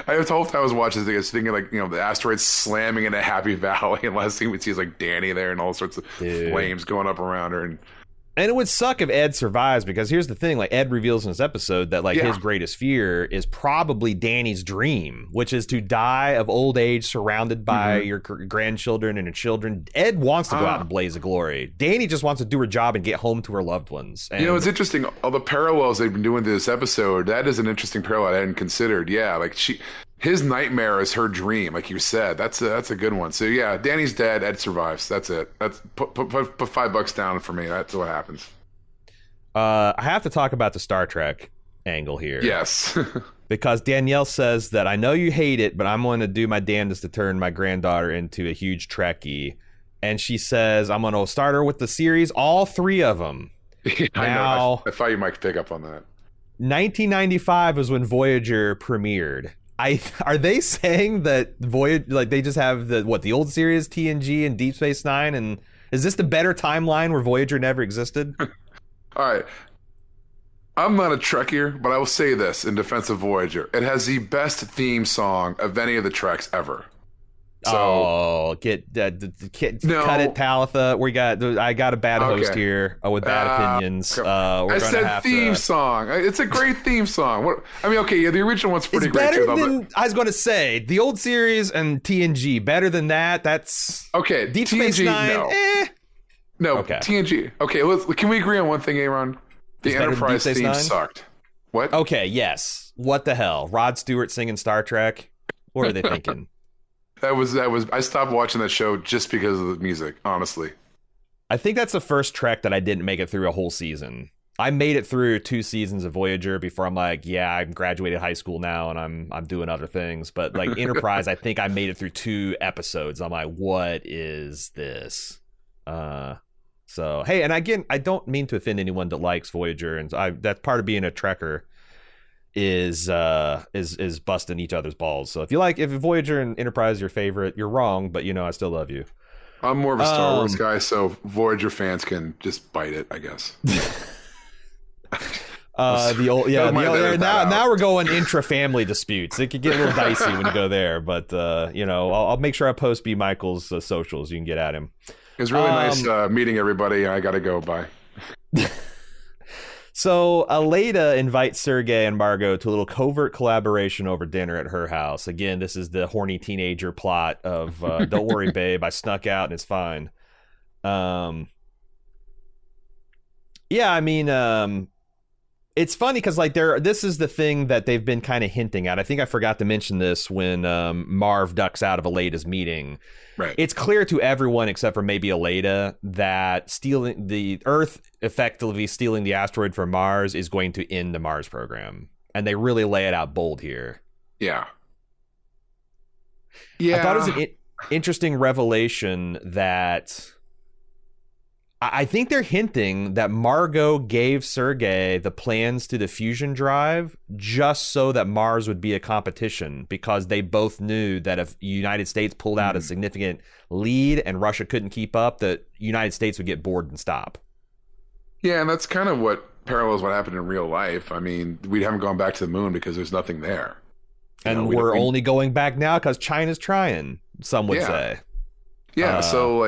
I was the whole time I was watching this, thinking like, the asteroid slamming into Happy Valley, and last thing we see is like Danny there and all sorts of flames going up around her. And it would suck if Ed survives, because here's the thing, like Ed reveals in this episode that like his greatest fear is probably Danny's dream, which is to die of old age surrounded by your grandchildren and your children. Ed wants to go out in a blaze of glory. Danny just wants to do her job and get home to her loved ones. And it's interesting, all the parallels they've been doing to this episode. That is an interesting parallel I hadn't considered. Yeah, like his nightmare is her dream, like you said. That's a good one. So yeah, Danny's dead. Ed survives. That's it. That's put $5 down for me. That's what happens. I have to talk about the Star Trek angle here. Yes, because Danielle says that I know you hate it, but I'm going to do my damnedest to turn my granddaughter into a huge Trekkie. And she says I'm going to start her with the series, all 3 of them. Yeah, now, I thought you might pick up on that. 1995 was when Voyager premiered. Are they saying that Voyager, like they just have the old series TNG and Deep Space Nine, and is this the better timeline where Voyager never existed? All right, I'm not a Trekkier, but I will say this in defense of Voyager: it has the best theme song of any of the Treks ever. So, cut it, Talitha. I got a bad host here with bad opinions. I said theme song. It's a great theme song. The original one's pretty great. Better than I was going to say. The old series and TNG. Better than that. That's okay. Deep TNG, Space Nine. No. Okay. TNG. Okay. Can we agree on one thing, A.Ron? The Enterprise theme sucked. What? Okay. Yes. What the hell? Rod Stewart singing Star Trek. What are they thinking? That was. I stopped watching that show just because of the music, honestly. I think that's the first Trek that I didn't make it through a whole season. I made it through 2 seasons of Voyager before I'm like, yeah, I'm graduated high school now and I'm doing other things. But like Enterprise, I think I made it through 2 episodes. I'm like, what is this? So hey, and again, I don't mean to offend anyone that likes Voyager, and that's part of being a Trekker. Is busting each other's balls. So if Voyager and Enterprise is your favorite, you're wrong, but I still love you. I'm more of a Star Wars guy, so Voyager fans can just bite it, I guess. Now we're going intra-family disputes. It could get a little dicey when you go there, but I'll make sure I post B. Michael's socials. You can get at him. It was really nice meeting everybody. I gotta go. Bye. So Aleda invites Sergei and Margot to a little covert collaboration over dinner at her house. Again, this is the horny teenager plot of don't worry, babe, I snuck out and it's fine. It's funny because this is the thing that they've been kind of hinting at. I think I forgot to mention this when Marv ducks out of Aleda's meeting. Right. It's clear to everyone except for maybe Aleda that stealing the Earth, effectively stealing the asteroid from Mars, is going to end the Mars program, and they really lay it out bold here. Yeah. I thought it was an interesting revelation that. I think they're hinting that Margot gave Sergei the plans to the fusion drive just so that Mars would be a competition, because they both knew that if the United States pulled out a significant lead and Russia couldn't keep up, that United States would get bored and stop. Yeah, and that's kind of what parallels what happened in real life. I mean, we haven't gone back to the moon because there's nothing there. And we're only going back now because China's trying, some would say. Yeah, so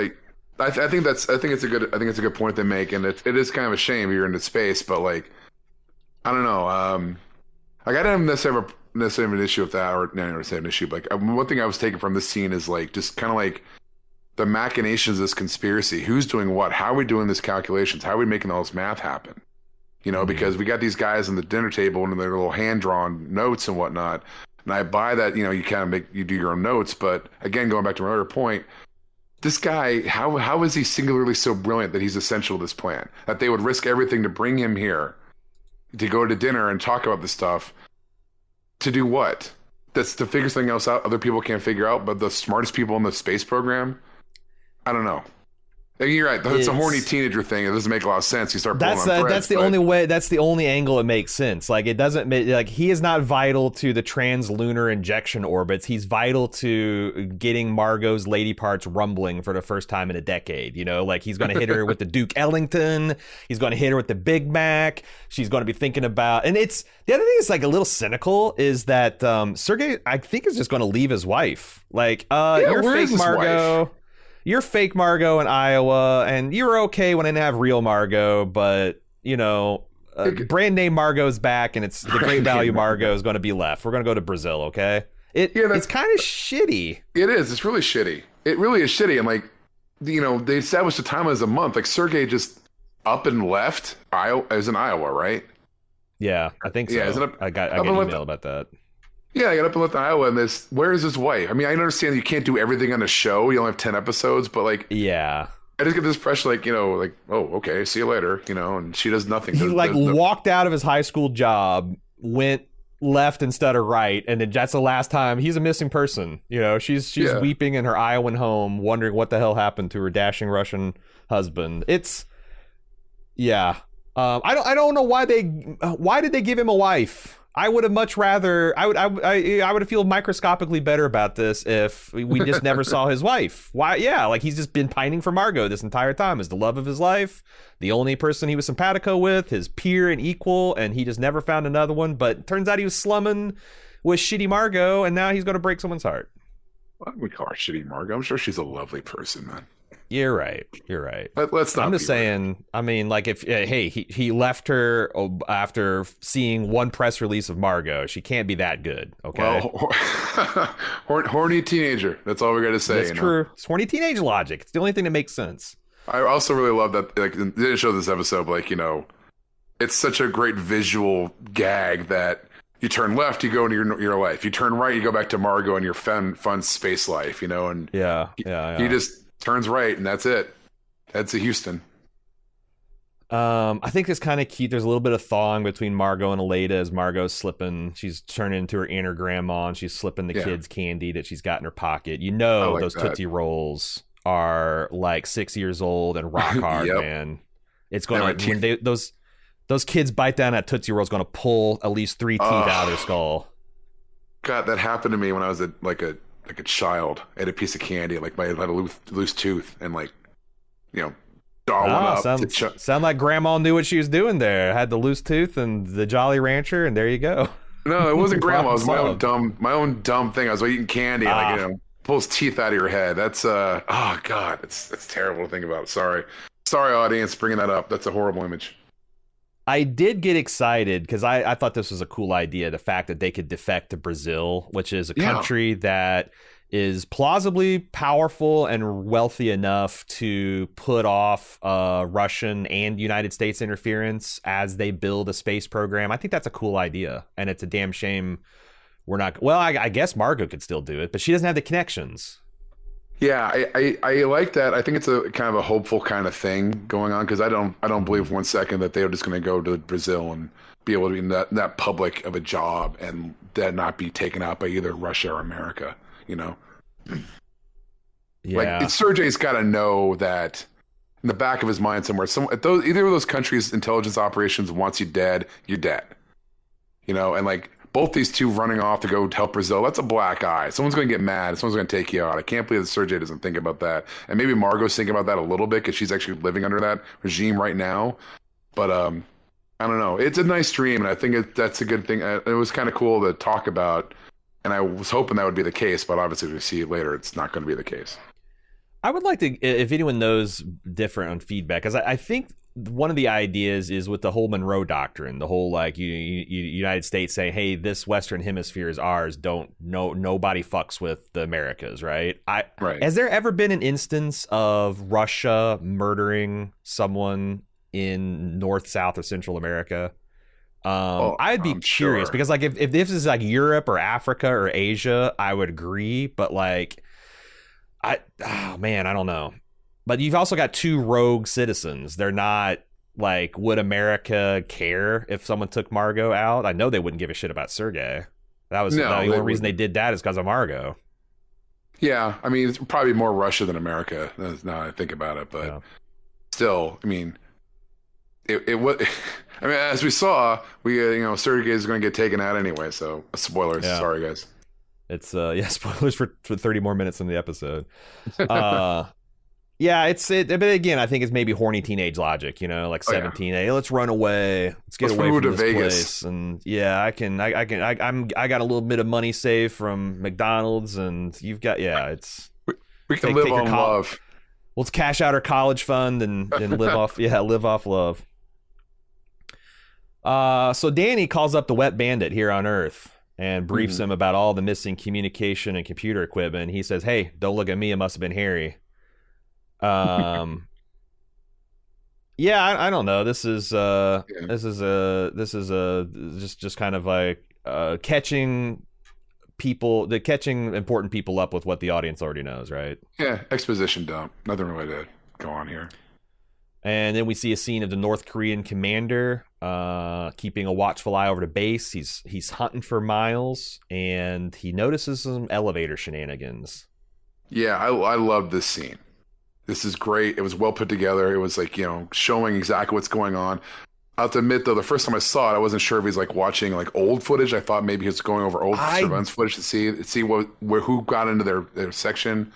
I think it's a good point they make, and it is kind of a shame you're into space, but I don't know. I didn't necessarily have an issue with that, or not necessarily an issue. But one thing I was taking from this scene is just kind of the machinations of this conspiracy. Who's doing what? How are we doing these calculations? How are we making all this math happen? Because we got these guys on the dinner table and their little hand drawn notes and whatnot. And I buy that. You kind of you do your own notes, but again, going back to my earlier point. This guy, how is he singularly so brilliant that he's essential to this plan? That they would risk everything to bring him here, to go to dinner and talk about this stuff, to do what? That's to figure something else out other people can't figure out, but the smartest people in the space program? I don't know. You're right. It's a horny teenager thing. It doesn't make a lot of sense. You start pulling on threads, that's the only way. That's the only angle it makes sense. It doesn't make he is not vital to the translunar injection orbits. He's vital to getting Margot's lady parts rumbling for the first time in a decade. He's going to hit her with the Duke Ellington. He's going to hit her with the Big Mac. She's going to be thinking about. And it's the other thing is a little cynical is that Sergei, I think, is just going to leave his wife. You're fake Margot. Wife? You're fake Margot in Iowa, and you're okay when I didn't have real Margot, but, brand name Margot's back, and it's the great value Margot is going to be left. We're going to go to Brazil, okay? It's kind of shitty. It is. It's really shitty. It really is shitty. And, they established the time as a month. Sergei just up and left as in Iowa, right? Yeah, I think so. Yeah, I got an email about that. Yeah, I got up and left Iowa, and where is his wife? I mean, I understand you can't do everything on a show. You only have 10 episodes, but yeah. I just get this pressure, oh, okay, see you later, and she does nothing. He walked out of his high school job, went left instead of right, and then that's the last time. He's a missing person. She's weeping in her Iowan home, wondering what the hell happened to her dashing Russian husband. It's, yeah. I don't know why did they give him a wife? I would have much rather. I would have feel microscopically better about this if we just never saw his wife. Why? Yeah, he's just been pining for Margot this entire time as the love of his life, the only person he was simpatico with, his peer and equal, and he just never found another one. But turns out he was slumming with shitty Margot, and now he's going to break someone's heart. Why would we call her shitty Margot? I'm sure she's a lovely person, man. You're right. Let's not. I'm just saying. Right. I mean, if he left her after seeing one press release of Margot, she can't be that good. Okay. Well, horny teenager. That's all we got to say. That's true. It's horny teenage logic. It's the only thing that makes sense. I also really love that. They didn't show this episode, but it's such a great visual gag that you turn left, you go into your life. You turn right, you go back to Margot and your fun space life. And he just turns right, and that's it. That's a Houston. I think it's kind of cute. There's a little bit of thawing between Margot and Aleda as Margot's slipping. She's turning into her inner grandma, and she's slipping the kids candy that she's got in her pocket. Those Tootsie Rolls are 6 years old and rock hard, man. It's going to when those kids bite down at Tootsie Roll, it's going to pull at least 3 teeth out of their skull. God, that happened to me when I was a like a child ate a piece of candy, like had a loose tooth, and like, doll one up. Sound like Grandma knew what she was doing there. Had the loose tooth and the Jolly Rancher, and there you go. No, it wasn't Grandma. It was my own dumb thing. I was eating candy, pulls teeth out of your head. That's oh god, it's terrible to think about. Sorry, audience, bringing that up. That's a horrible image. I did get excited because I thought this was a cool idea. The fact that they could defect to Brazil, which is a country that is plausibly powerful and wealthy enough to put off Russian and United States interference as they build a space program. I think that's a cool idea, and it's a damn shame we're not. Well, I guess Margot could still do it, but she doesn't have the connections. Yeah, I like that. I think it's a kind of a hopeful kind of thing going on, because I don't believe 1 second that they're just going to go to Brazil and be able to be in that public of a job and then not be taken out by either Russia or America. Yeah. Like Sergei's got to know that in the back of his mind somewhere, either of those countries' intelligence operations wants you dead, you're dead. And like both these two running off to go help Brazil, that's a black eye. Someone's going to get mad. Someone's going to take you out. I can't believe that Sergei doesn't think about that. And maybe Margot's thinking about that a little bit because she's actually living under that regime right now. But I don't know. It's a nice dream, and I think that's a good thing. It was kind of cool to talk about, and I was hoping that would be the case, but obviously we see later it's not going to be the case. I would like to, if anyone knows different on feedback, because I think one of the ideas is with the whole Monroe Doctrine, the whole like United States saying, "Hey, this Western Hemisphere is ours. Nobody fucks with the Americas," right? Right. Has there ever been an instance of Russia murdering someone in North, South, or Central America? I'd be curious because like if this is like Europe or Africa or Asia, I would agree. But like, I don't know. But you've also got two rogue citizens. They're not like, would America care if someone took Margot out? I know they wouldn't give a shit about Sergei. The only reason they did that is because of Margot. Yeah, I mean, it's probably more Russia than America. Now that I think about it, but still, I mean, it was. I mean, as we saw, Sergei is going to get taken out anyway. So spoilers. Yeah. Sorry, guys. It's spoilers for 30 more minutes in the episode. Yeah, but again, I think it's maybe horny teenage logic, like 17. Hey, let's run away. Let's away from this Vegas. Place. And yeah, I got a little bit of money saved from McDonald's, and you've got we can live on love. Let's cash out our college fund and live off love. So Danny calls up the Wet Bandit here on Earth and briefs him about all the missing communication and computer equipment. He says, "Hey, don't look at me. It must have been Harry." Yeah, I don't know. This is just kind of like catching important people up with what the audience already knows, right? Yeah, exposition dump. Nothing really to go on here. And then we see a scene of the North Korean commander keeping a watchful eye over the base. He's hunting for Miles, and he notices some elevator shenanigans. Yeah, I love this scene. This is great. It was well put together. It was like, showing exactly what's going on. I have to admit, though, the first time I saw it, I wasn't sure if he's like watching like old footage. I thought maybe he was going over old surveillance footage to see who got into their section.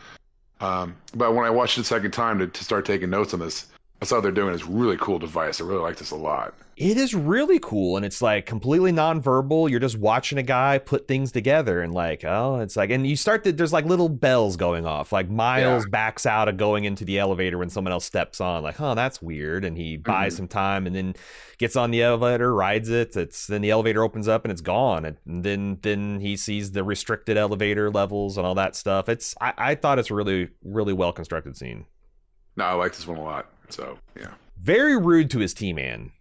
But when I watched it the second time to start taking notes on this, I saw what they're doing. It's a really cool device. I really like this a lot. It is really cool, and it's like completely nonverbal. You're just watching a guy put things together, and like, and you start there's like little bells going off. Like Miles backs out of going into the elevator when someone else steps on. Like, that's weird. And he buys some time, and then gets on the elevator, rides it. Then the elevator opens up, and it's gone. And then he sees the restricted elevator levels and all that stuff. I thought it's a really, really well constructed scene. No, I like this one a lot. So yeah, very rude to his team man.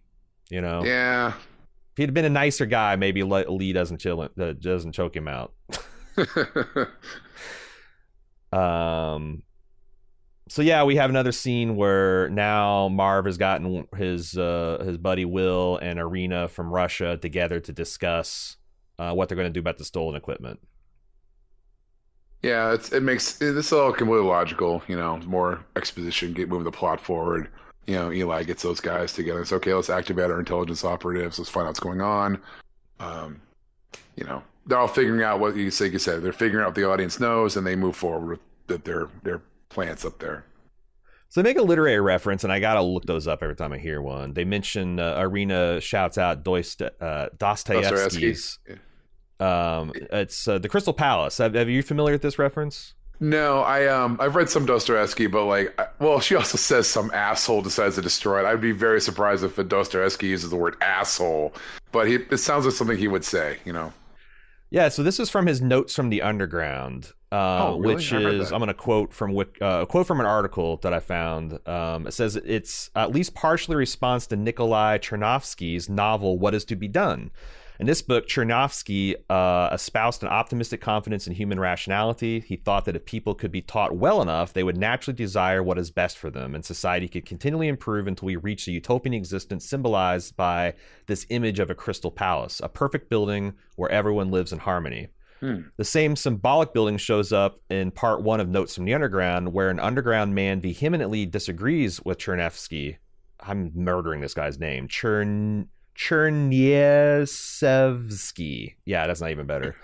Yeah. If he'd been a nicer guy, maybe Lee doesn't choke him out. So yeah, we have another scene where now Marv has gotten his buddy Will and Irina from Russia together to discuss what they're going to do about the stolen equipment. Yeah, it makes this all completely logical. More exposition, moving the plot forward. Eli gets those guys together. It's okay. Let's activate our intelligence operatives. Let's find out what's going on. they're all figuring out what you said. They're figuring out what the audience knows, and they move forward with their plants up there. So they make a literary reference, and I gotta look those up every time I hear one. They mention Arena shouts out Dostoevsky's. It's the Crystal Palace. Have you familiar with this reference? No, I've read some Dostoevsky, but like, well, she also says some asshole decides to destroy it. I'd be very surprised if Dostoevsky uses the word asshole, but it sounds like something he would say, you know. Yeah, so this is from his Notes from the Underground, really? which is, I'm going to quote from a quote from an article that I found. It says it's at least partially a response to Nikolai Chernovsky's novel What Is to Be Done. In this book, Chernovsky espoused an optimistic confidence in human rationality. He thought that if people could be taught well enough, they would naturally desire what is best for them, and society could continually improve until we reach a utopian existence symbolized by this image of a crystal palace, a perfect building where everyone lives in harmony. The same symbolic building shows up in part 1 of Notes from the Underground, where an underground man vehemently disagrees with Chernovsky. I'm murdering this guy's name. Chernyshevsky. Yeah, that's not even better.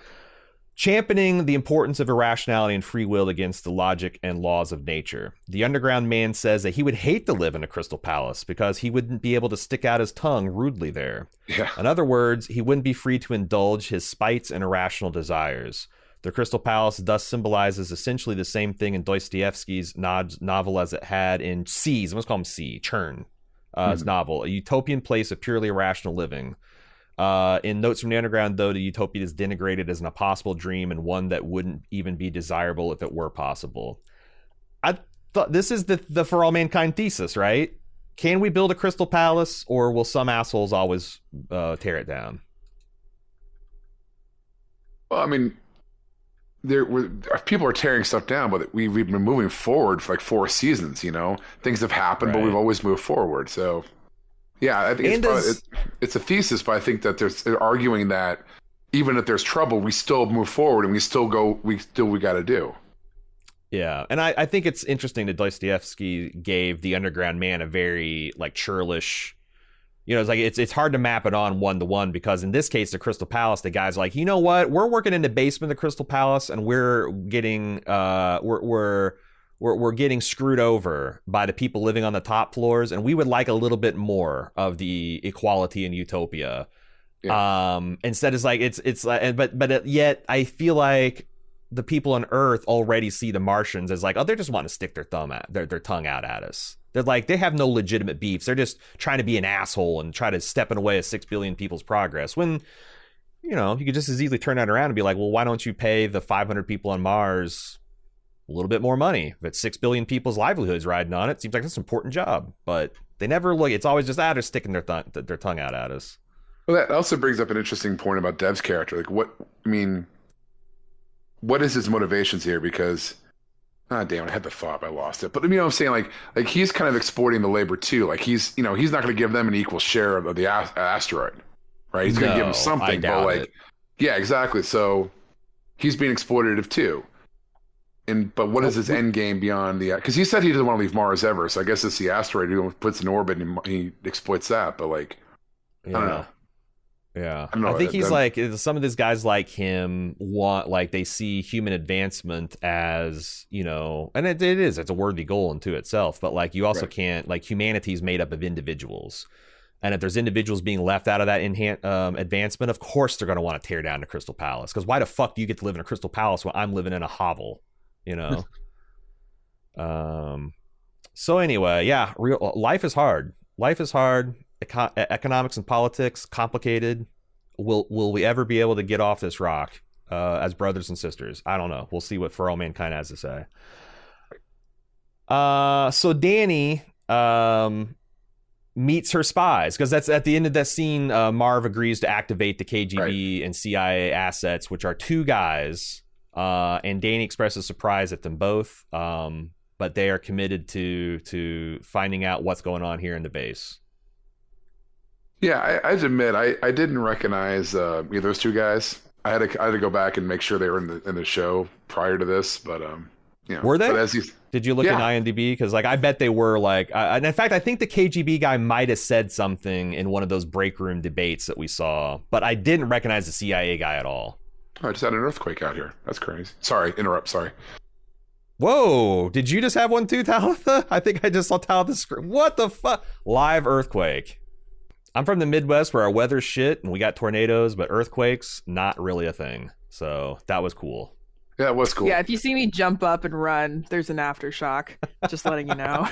Championing the importance of irrationality and free will against the logic and laws of nature. The underground man says that he would hate to live in a crystal palace because he wouldn't be able to stick out his tongue rudely there. Yeah. In other words, he wouldn't be free to indulge his spites and irrational desires. The crystal palace thus symbolizes essentially the same thing in Dostoevsky's novel as it had in C's. I'm going to call him C. Chern. His novel, a utopian place of purely irrational living. In Notes from the Underground, though, the utopia is denigrated as an impossible dream and one that wouldn't even be desirable if it were possible. I thought this is the For All Mankind thesis, right? Can we build a crystal palace, or will some assholes always tear it down? Well, I mean, people are tearing stuff down, but we've been moving forward for like 4 seasons. You know, things have happened, but we've always moved forward. So, yeah, I think it's a thesis, but I think that they're arguing that even if there's trouble, we still move forward and we got to do. Yeah, and I think it's interesting that Dostoevsky gave the underground man a very like churlish. You know, it's like it's hard to map it on 1-to-1 because in this case, the Crystal Palace, the guy's like, you know what, we're working in the basement of the Crystal Palace, and we're getting we're getting screwed over by the people living on the top floors, and we would like a little bit more of the equality and utopia. Yeah. Instead, it's like it's like, but yet I feel like the people on Earth already see the Martians as like, oh, they're just wanting to stick their tongue out at us. They're like, they have no legitimate beefs. They're just trying to be an asshole and try to step in the way of 6 billion people's progress. When, you know, you could just as easily turn that around and be like, well, why don't you pay the 500 people on Mars a little bit more money? If it's 6 billion people's livelihoods riding on it, seems like that's an important job. But they never look. It's always just they're sticking their tongue out at us. Well, that also brings up an interesting point about Dev's character. Like, what is his motivations here? Because damn it, I had the thought, but I lost it. But you know what I'm saying? Like he's kind of exploiting the labor too. Like he's not going to give them an equal share of the asteroid, right? He's going to give them something. I doubt it. Yeah, exactly. So he's being exploitative too. But what is his end game beyond the? Because he said he doesn't want to leave Mars ever. So I guess it's the asteroid he puts in orbit and he exploits that. But like, I don't know. Yeah, I think he's like some of these guys like him want like they see human advancement as, you know, and it's a worthy goal unto itself. But like you also can't, like, humanity is made up of individuals, and if there's individuals being left out of that advancement, of course they're going to want to tear down the Crystal Palace. Because why the fuck do you get to live in a Crystal Palace when I'm living in a hovel? You know. So anyway, yeah, life is hard. Life is hard. Economics and politics complicated. Will we ever be able to get off this rock as brothers and sisters? I don't know. We'll see what For All Mankind has to say. So Danny meets her spies, because that's at the end of that scene. Marv agrees to activate the KGB and CIA assets, which are 2 guys, and Danny expresses surprise at them both, but they are committed to finding out what's going on here in the base. Yeah, I admit I didn't recognize either of those 2 guys. I had to go back and make sure they were in the show prior to this, but you know, were they? But did you look in IMDb? Because like I bet they were. Like, and in fact, I think the KGB guy might have said something in one of those break room debates that we saw, but I didn't recognize the CIA guy at all. Oh, I just had an earthquake out here. That's crazy. Sorry, interrupt. Sorry. Whoa, did you just have one too, Talitha? I think I just saw Talitha scream. What the fuck? Live earthquake. I'm from the Midwest where our weather's shit and we got tornadoes, but earthquakes, not really a thing. So that was cool. Yeah, it was cool. Yeah, if you see me jump up and run, there's an aftershock. Just letting you know.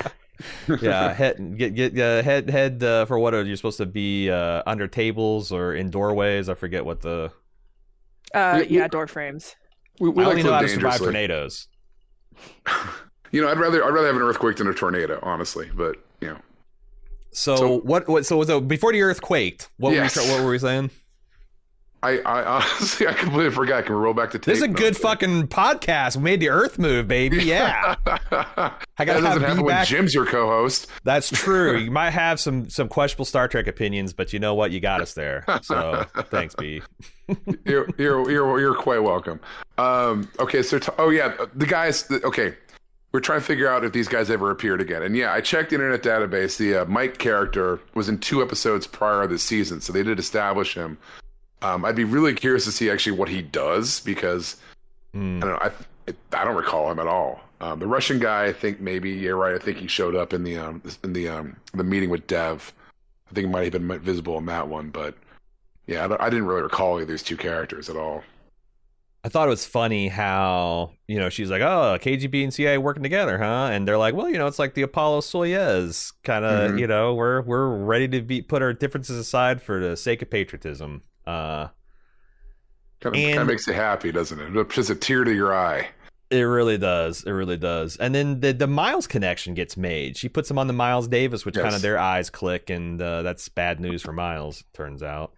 Yeah, head for what are you supposed to be under tables or in doorways? I forget what the. Yeah, door frames. We I like only to know how live to survive dangerously. tornadoes. I'd rather have an earthquake than a tornado, honestly. But So what? So before the earth quaked, what Yes. what were we saying? I honestly I completely forgot. Can we roll back to tape? This is a good fucking podcast. We made the earth move, baby. Yeah. I That gotta doesn't have happen B when back. Jim's your co-host. That's true. You might have some questionable Star Trek opinions, but you know what? You got us there. So thanks, B. You're quite welcome. Okay, so the guys. Okay, we're trying to figure out if these guys ever appeared again. And yeah, I checked the internet database. The Mike character was in 2 episodes prior this season, so they did establish him. I'd be really curious to see actually what he does because I don't know. I don't recall him at all. The Russian guy, I think maybe you're right. I think he showed up in the meeting with Dev. I think he might have been visible in that one, but yeah, I didn't really recall any of these 2 characters at all. I thought it was funny how, she's like, oh, KGB and CIA working together, huh? And they're like, well, it's like the Apollo Soyuz kind of, we're ready to put our differences aside for the sake of patriotism. Kind of makes you happy, doesn't it? It puts a tear to your eye. It really does. It really does. And then the Miles connection gets made. She puts him on the Miles Davis, which kind of their eyes click, and that's bad news for Miles, turns out.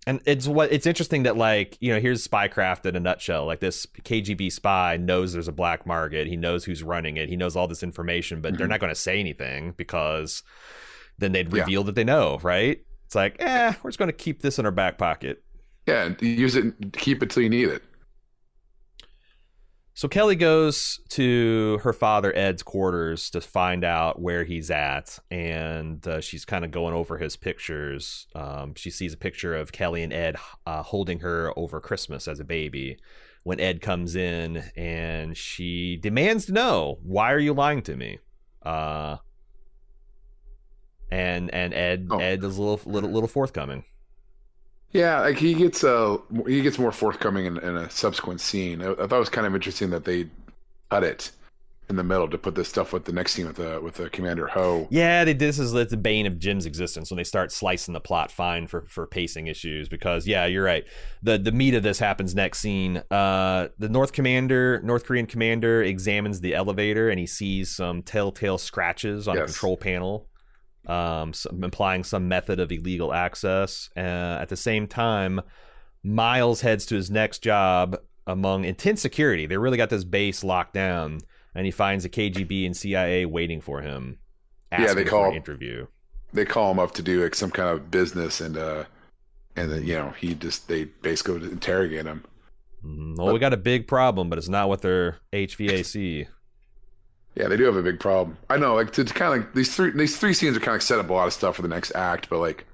And it's interesting that, like, here's spycraft in a nutshell. Like, this KGB spy knows there's a black market. He knows who's running it. He knows all this information, but they're not going to say anything because then they'd reveal that they know, right? It's like, we're just going to keep this in our back pocket. Yeah, and use it and keep it till you need it. So Kelly goes to her father Ed's quarters to find out where he's at, and she's kind of going over his pictures. She sees a picture of Kelly and Ed holding her over Christmas as a baby. When Ed comes in, and she demands to know, why are you lying to me? And Ed is a little forthcoming. Yeah, like he gets more forthcoming in a subsequent scene. I thought it was kind of interesting that they cut it in the middle to put this stuff with the next scene with the Commander Ho. Yeah, this is the bane of Jim's existence when they start slicing the plot fine for pacing issues. Because you're right. The meat of this happens next scene. The North Korean commander examines the elevator and he sees some telltale scratches on a control panel. Implying some method of illegal access. At the same time, Miles heads to his next job among intense security. They really got this base locked down, and he finds the KGB and CIA waiting for him. Asking for an interview. They call him up to do like some kind of business, and then they basically interrogate him. Well, we got a big problem, but it's not with their HVAC. Yeah, they do have a big problem. I know, like, to kind of like these three scenes are kind of set up a lot of stuff for the next act, but like,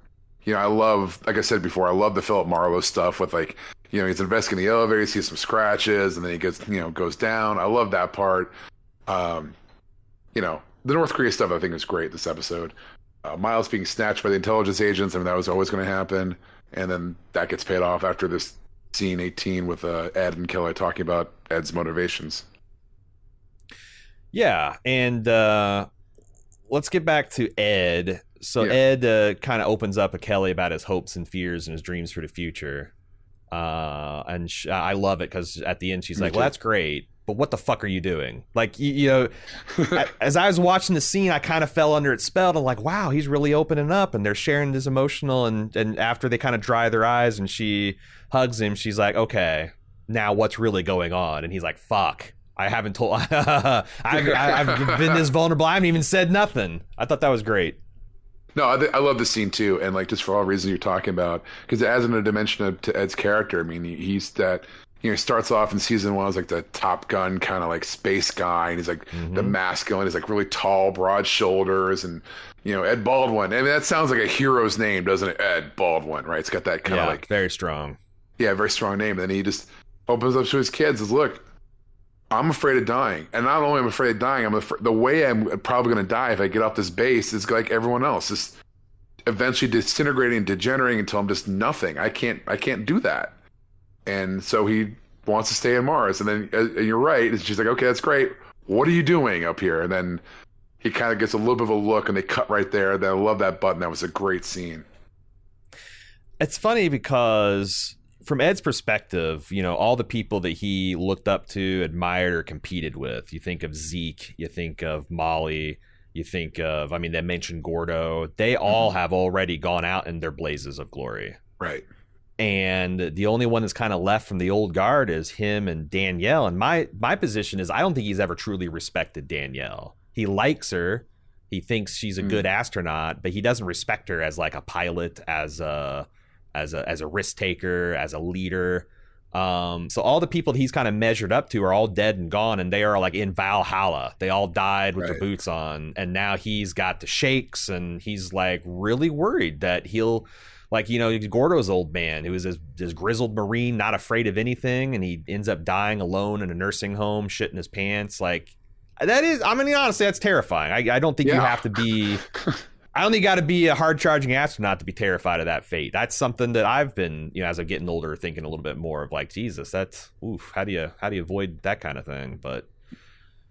I love, like I said before, I love the Philip Marlowe stuff with like, he's investigating the elevator, he sees some scratches, and then he goes down. I love that part. The North Korea stuff I think is great this episode. Miles being snatched by the intelligence agents, I mean, that was always going to happen, and then that gets paid off after this scene 18 with Ed and Kelly talking about Ed's motivations. Yeah, and let's get back to Ed. So Ed kind of opens up to Kelly about his hopes and fears and his dreams for the future. And I love it because at the end she's like, well, that's great, but what the fuck are you doing? Like, as I was watching the scene, I kind of fell under its spell. And I'm like, wow, he's really opening up, and they're sharing this emotional. And after they kind of dry their eyes and she hugs him, she's like, okay, now what's really going on? And he's like, fuck. I haven't told. I've been this vulnerable. I haven't even said nothing. I thought that was great. No, I love this scene too, and like just for all reasons you're talking about, because it adds in a dimension to Ed's character. I mean, he's that. He starts off in season 1 as like the Top Gun kind of like space guy, and he's like the masculine. He's like really tall, broad shoulders, and Ed Baldwin. I mean, that sounds like a hero's name, doesn't it? Ed Baldwin, right? It's got that kind of like very strong. Yeah, very strong name. And then he just opens up to his kids and says, look, I'm afraid of dying. And not only am I afraid of dying, the way I'm probably going to die if I get off this base is like everyone else, just eventually disintegrating and degenerating until I'm just nothing. I can't do that. And so he wants to stay on Mars. And then and you're right. And she's like, okay, that's great. What are you doing up here? And then he kind of gets a little bit of a look and they cut right there. Then I love that button. That was a great scene. It's funny because from Ed's perspective, you know, all the people that he looked up to, admired, or competed with, you think of Zeke, you think of Molly, you think of, I mean, they mentioned Gordo. They all have already gone out in their blazes of glory. Right. And the only one that's kind of left from the old guard is him and Danielle. And my position is I don't think he's ever truly respected Danielle. He likes her. He thinks she's a good astronaut, but he doesn't respect her as like a pilot, as a risk taker, as a leader. So all the people that he's kind of measured up to are all dead and gone, and they are like in Valhalla. They all died with their boots on, and now he's got the shakes, and he's like really worried that he'll, like, you know, Gordo's old man who was this grizzled Marine, not afraid of anything, and he ends up dying alone in a nursing home, shitting his pants. Like, that is, I mean, honestly, that's terrifying. I don't think you have to be. I don't think you got to be a hard-charging astronaut to be terrified of that fate. That's something that I've been, you know, as I'm getting older, thinking a little bit more of, like, Jesus, that's, oof, how do you avoid that kind of thing? But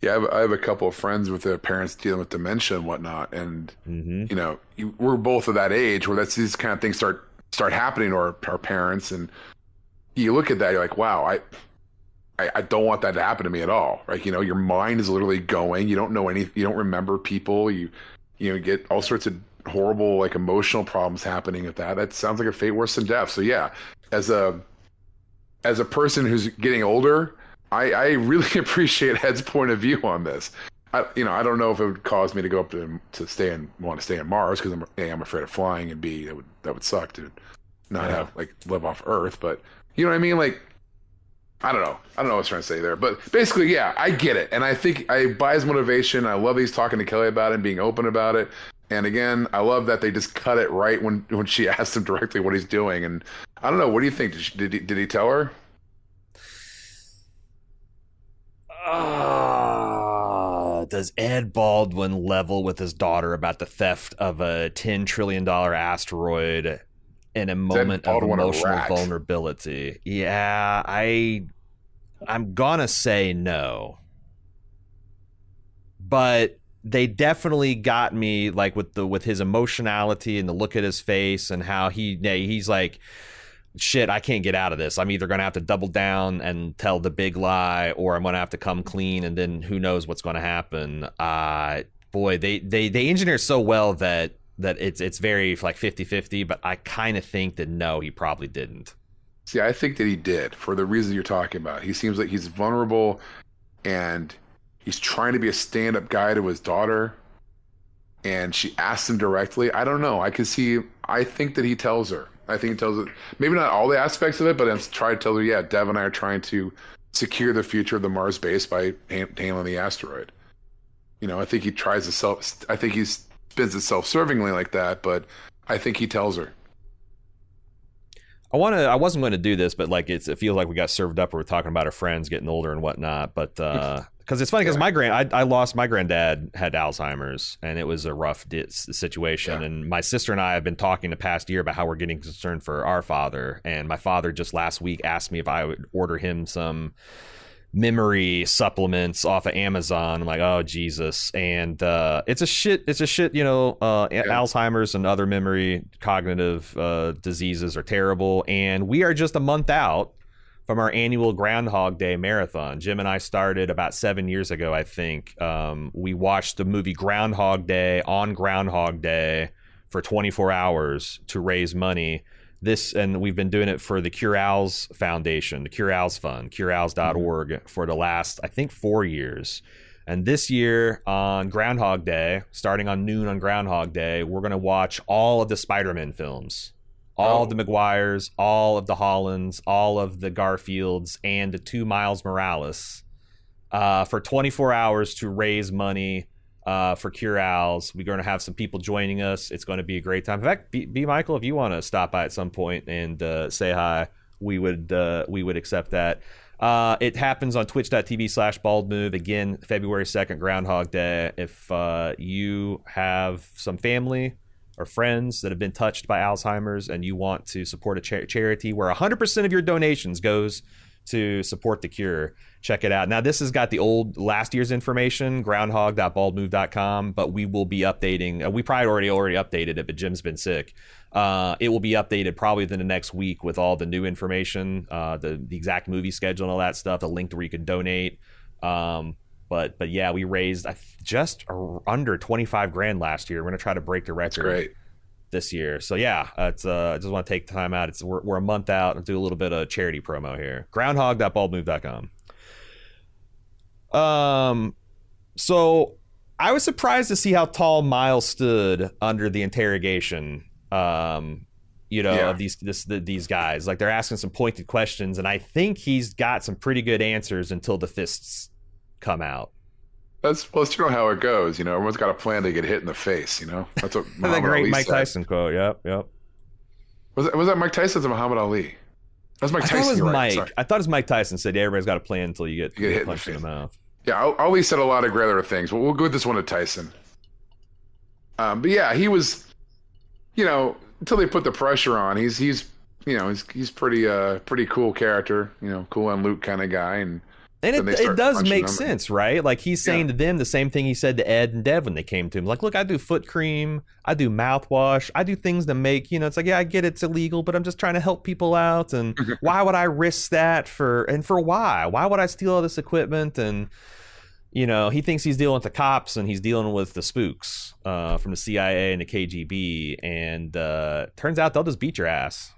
yeah, I have a couple of friends with their parents dealing with dementia and whatnot, and you know, we're both of that age where these kind of things start happening to our parents, and you look at that, you're like, wow, I don't want that to happen to me at all, right? You know, your mind is literally going. You don't know you don't remember people. You get all sorts of horrible, like, emotional problems happening with that. That sounds like a fate worse than death. So yeah, as a person who's getting older, I really appreciate Ed's point of view on this. I don't know if it would cause me to go up to want to stay on Mars, because I'm afraid of flying, and B, that would suck to not have, like, live off Earth. But you know what I mean? Like, I don't know what I was trying to say there, but basically, yeah, I get it. And I think I buy his motivation. I love that he's talking to Kelly about it and being open about it. And again, I love that they just cut it right when she asked him directly what he's doing. And I don't know, what do you think? Did he tell her? Does Ed Baldwin level with his daughter about the theft of a $10 trillion asteroid in a moment of emotional vulnerability? Yeah, I'm gonna say no, but they definitely got me, like, with his emotionality and the look at his face and how he's like, shit, I can't get out of this. I'm either gonna have to double down and tell the big lie, or I'm gonna have to come clean, and then who knows what's gonna happen. Boy, they engineer so well that it's very, like, 50-50, but I kind of think that no, he probably didn't. See, I think that he did, for the reason you're talking about. He seems like he's vulnerable, and he's trying to be a stand-up guy to his daughter, and she asks him directly. I don't know. I think that he tells her. I think he tells her, maybe not all the aspects of it, but I'm trying to tell her, yeah, Dev and I are trying to secure the future of the Mars base by handling the asteroid. You know, I think he tries to I think he spins it self-servingly like that, but I think he tells her. I wasn't going to do this, but, like, it feels like we got served up. We're talking about our friends getting older and whatnot, but because it's funny, because I lost my granddad, had Alzheimer's, and it was a rough situation. And my sister and I have been talking the past year about how we're getting concerned for our father. And my father just last week asked me if I would order him some memory supplements off of Amazon. I'm like, oh Jesus. And it's a shit, you know, Alzheimer's and other memory cognitive diseases are terrible, and we are just a month out from our annual Groundhog Day marathon. Jim and I started about 7 years ago, I think. We watched the movie Groundhog Day on Groundhog Day for 24 hours to raise money. And we've been doing it for the Cure Owls Foundation, the Cure Owls Fund, cureowls.org, for the last, I think, 4 years. And this year on Groundhog Day, starting on noon on Groundhog Day, we're going to watch all of the Spider-Man films. All of the Maguires, all of the Hollands, all of the Garfields, and the 2 Miles Morales for 24 hours to raise money for Cure Owls. We're going to have some people joining us. It's going to be a great time. In fact, B. Michael, if you want to stop by at some point and say hi, we would accept that. It happens on twitch.tv/baldmove. Again, February 2nd, Groundhog Day. If you have some family or friends that have been touched by Alzheimer's and you want to support a charity where 100% of your donations goes to support the cure, check it out. Now, this has got the old last year's information, groundhog.baldmove.com, but we will be updating. We probably already updated it, but Jim's been sick. It will be updated probably within the next week with all the new information, the exact movie schedule and all that stuff, a link to where you can donate. But yeah, we raised just under 25 grand last year. We're gonna try to break the record. That's great. This year. So yeah, it's I just want to take time out. We're a month out and do a little bit of charity promo here. Groundhog.baldmove.com. So I was surprised to see how tall Miles stood under the interrogation. Of these guys. Like, they're asking some pointed questions, and I think he's got some pretty good answers until the fists come out. That's how it goes. Everyone's got a plan to get hit in the face. That's what the great Ali Mike said. Tyson quote. Yep. Was that Mike Tyson or Muhammad Ali? That's Mike Tyson. I thought it was Mike. I thought it was Mike Tyson said, everybody's got a plan until you get hit punched in the mouth. Yeah, Ali said a lot of great other things, but we'll go with this one to Tyson. But yeah, he was, until they put the pressure on, he's pretty cool character, cool and Luke kind of guy, and it does make sense, right? Like, he's saying to them the same thing he said to Ed and Dev when they came to him. Like, look, I do foot cream, I do mouthwash, I do things to make, it's like, yeah, I get it's illegal, but I'm just trying to help people out. And why would I risk that for why? Why would I steal all this equipment? And, he thinks he's dealing with the cops and he's dealing with the spooks from the CIA and the KGB. And turns out they'll just beat your ass.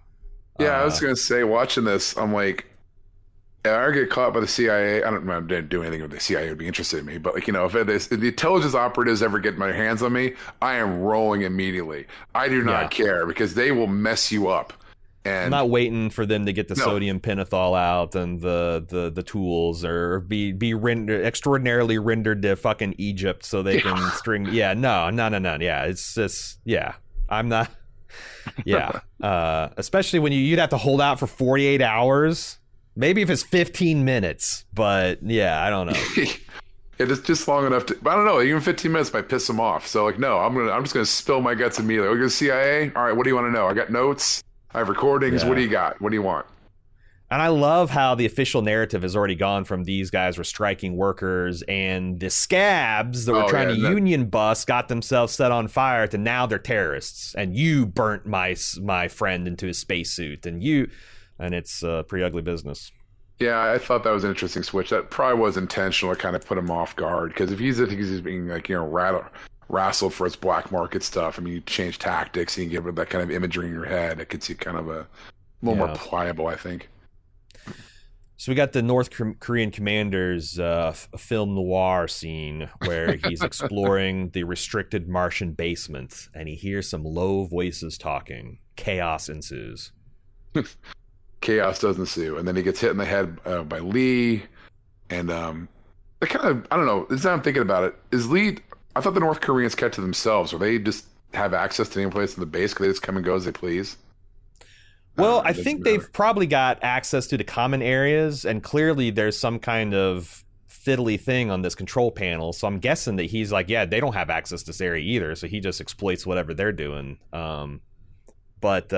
Yeah, I was going to say, watching this, I'm like, if I get caught by the CIA, I didn't do anything with the CIA would be interested in me, but if the intelligence operatives ever get my hands on me, I am rolling immediately. I do not care, because they will mess you up. And I'm not waiting for them to get the sodium pentothal out and the tools, or be extraordinarily rendered to fucking Egypt so they can string. Yeah, no. Yeah, it's just, I'm not. Yeah, especially when you'd have to hold out for 48 hours. Maybe if it's 15 minutes, but yeah, I don't know. It's just long enough to. I don't know. Even 15 minutes might piss them off. So no, I'm just gonna spill my guts immediately. We're gonna CIA. All right, what do you want to know? I got notes. I have recordings. Yeah. What do you got? What do you want? And I love how the official narrative has already gone from these guys were striking workers and the scabs that were trying to union bust got themselves set on fire to now they're terrorists. And you burnt my friend into his spacesuit, and it's pretty ugly business. Yeah, I thought that was an interesting switch. That probably was intentional to kind of put him off guard, because if he's being wrestled for his black market stuff, I mean, you change tactics, you can give it that kind of imagery in your head. It gets you kind of a little more pliable, I think. So we got the North Korean commander's film noir scene where he's exploring the restricted Martian basement, and he hears some low voices talking. Chaos ensues. Chaos does ensue, and then he gets hit in the head by Lee, and I don't know. This is how I'm thinking about it. Is Lee? I thought the North Koreans kept to themselves, or they just have access to any place in the base? Could they just come and go as they please? Well, I think they've probably got access to the common areas, and clearly there's some kind of fiddly thing on this control panel. So I'm guessing that he's like, yeah, they don't have access to this area either, so he just exploits whatever they're doing. But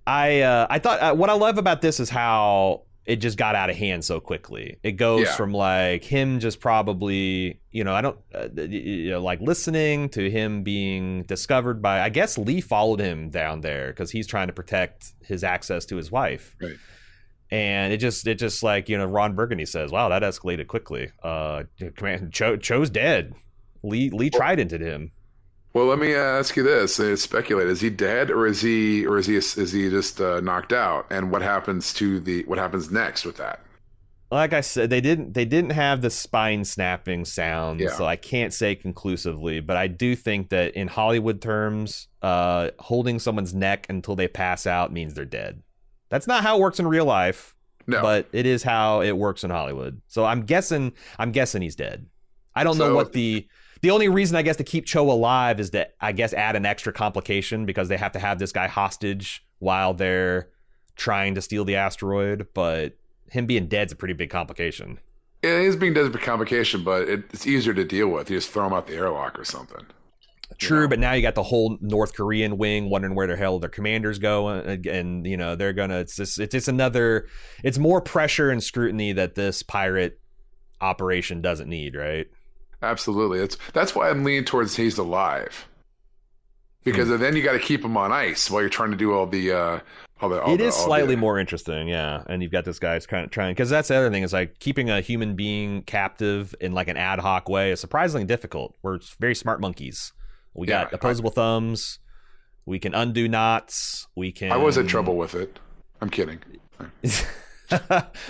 I thought what I love about this is how it just got out of hand so quickly. It goes from like him just probably, like listening to him being discovered by, I guess Lee followed him down there because he's trying to protect his access to his wife. Right. And it just like, Ron Burgundy says, wow, that escalated quickly. Cho's dead. Lee Tridented him. Well, let me ask you this: speculate: is he dead, or is he just knocked out? And what happens next with that? Like I said, they didn't have the spine snapping sound, so I can't say conclusively. But I do think that in Hollywood terms, holding someone's neck until they pass out means they're dead. That's not how it works in real life, but it is how it works in Hollywood. So I'm guessing he's dead. I don't know what the only reason, I guess, to keep Cho alive is to, I guess, add an extra complication because they have to have this guy hostage while they're trying to steal the asteroid, but him being dead's a pretty big complication. It is being dead is a big complication, but it's easier to deal with. You just throw them out the airlock or something. True, but now you got the whole North Korean wing wondering where the hell their commanders go, and they're gonna. It's just another. It's more pressure and scrutiny that this pirate operation doesn't need, right? Absolutely. That's why I'm leaning towards he's alive, because then you got to keep him on ice while you're trying to do all the. It is slightly more interesting, yeah. And you've got this guy's kind of trying, because that's the other thing is like keeping a human being captive in like an ad hoc way is surprisingly difficult. We're very smart monkeys. We got opposable thumbs. We can undo knots. We can. I was in trouble with it. I'm kidding.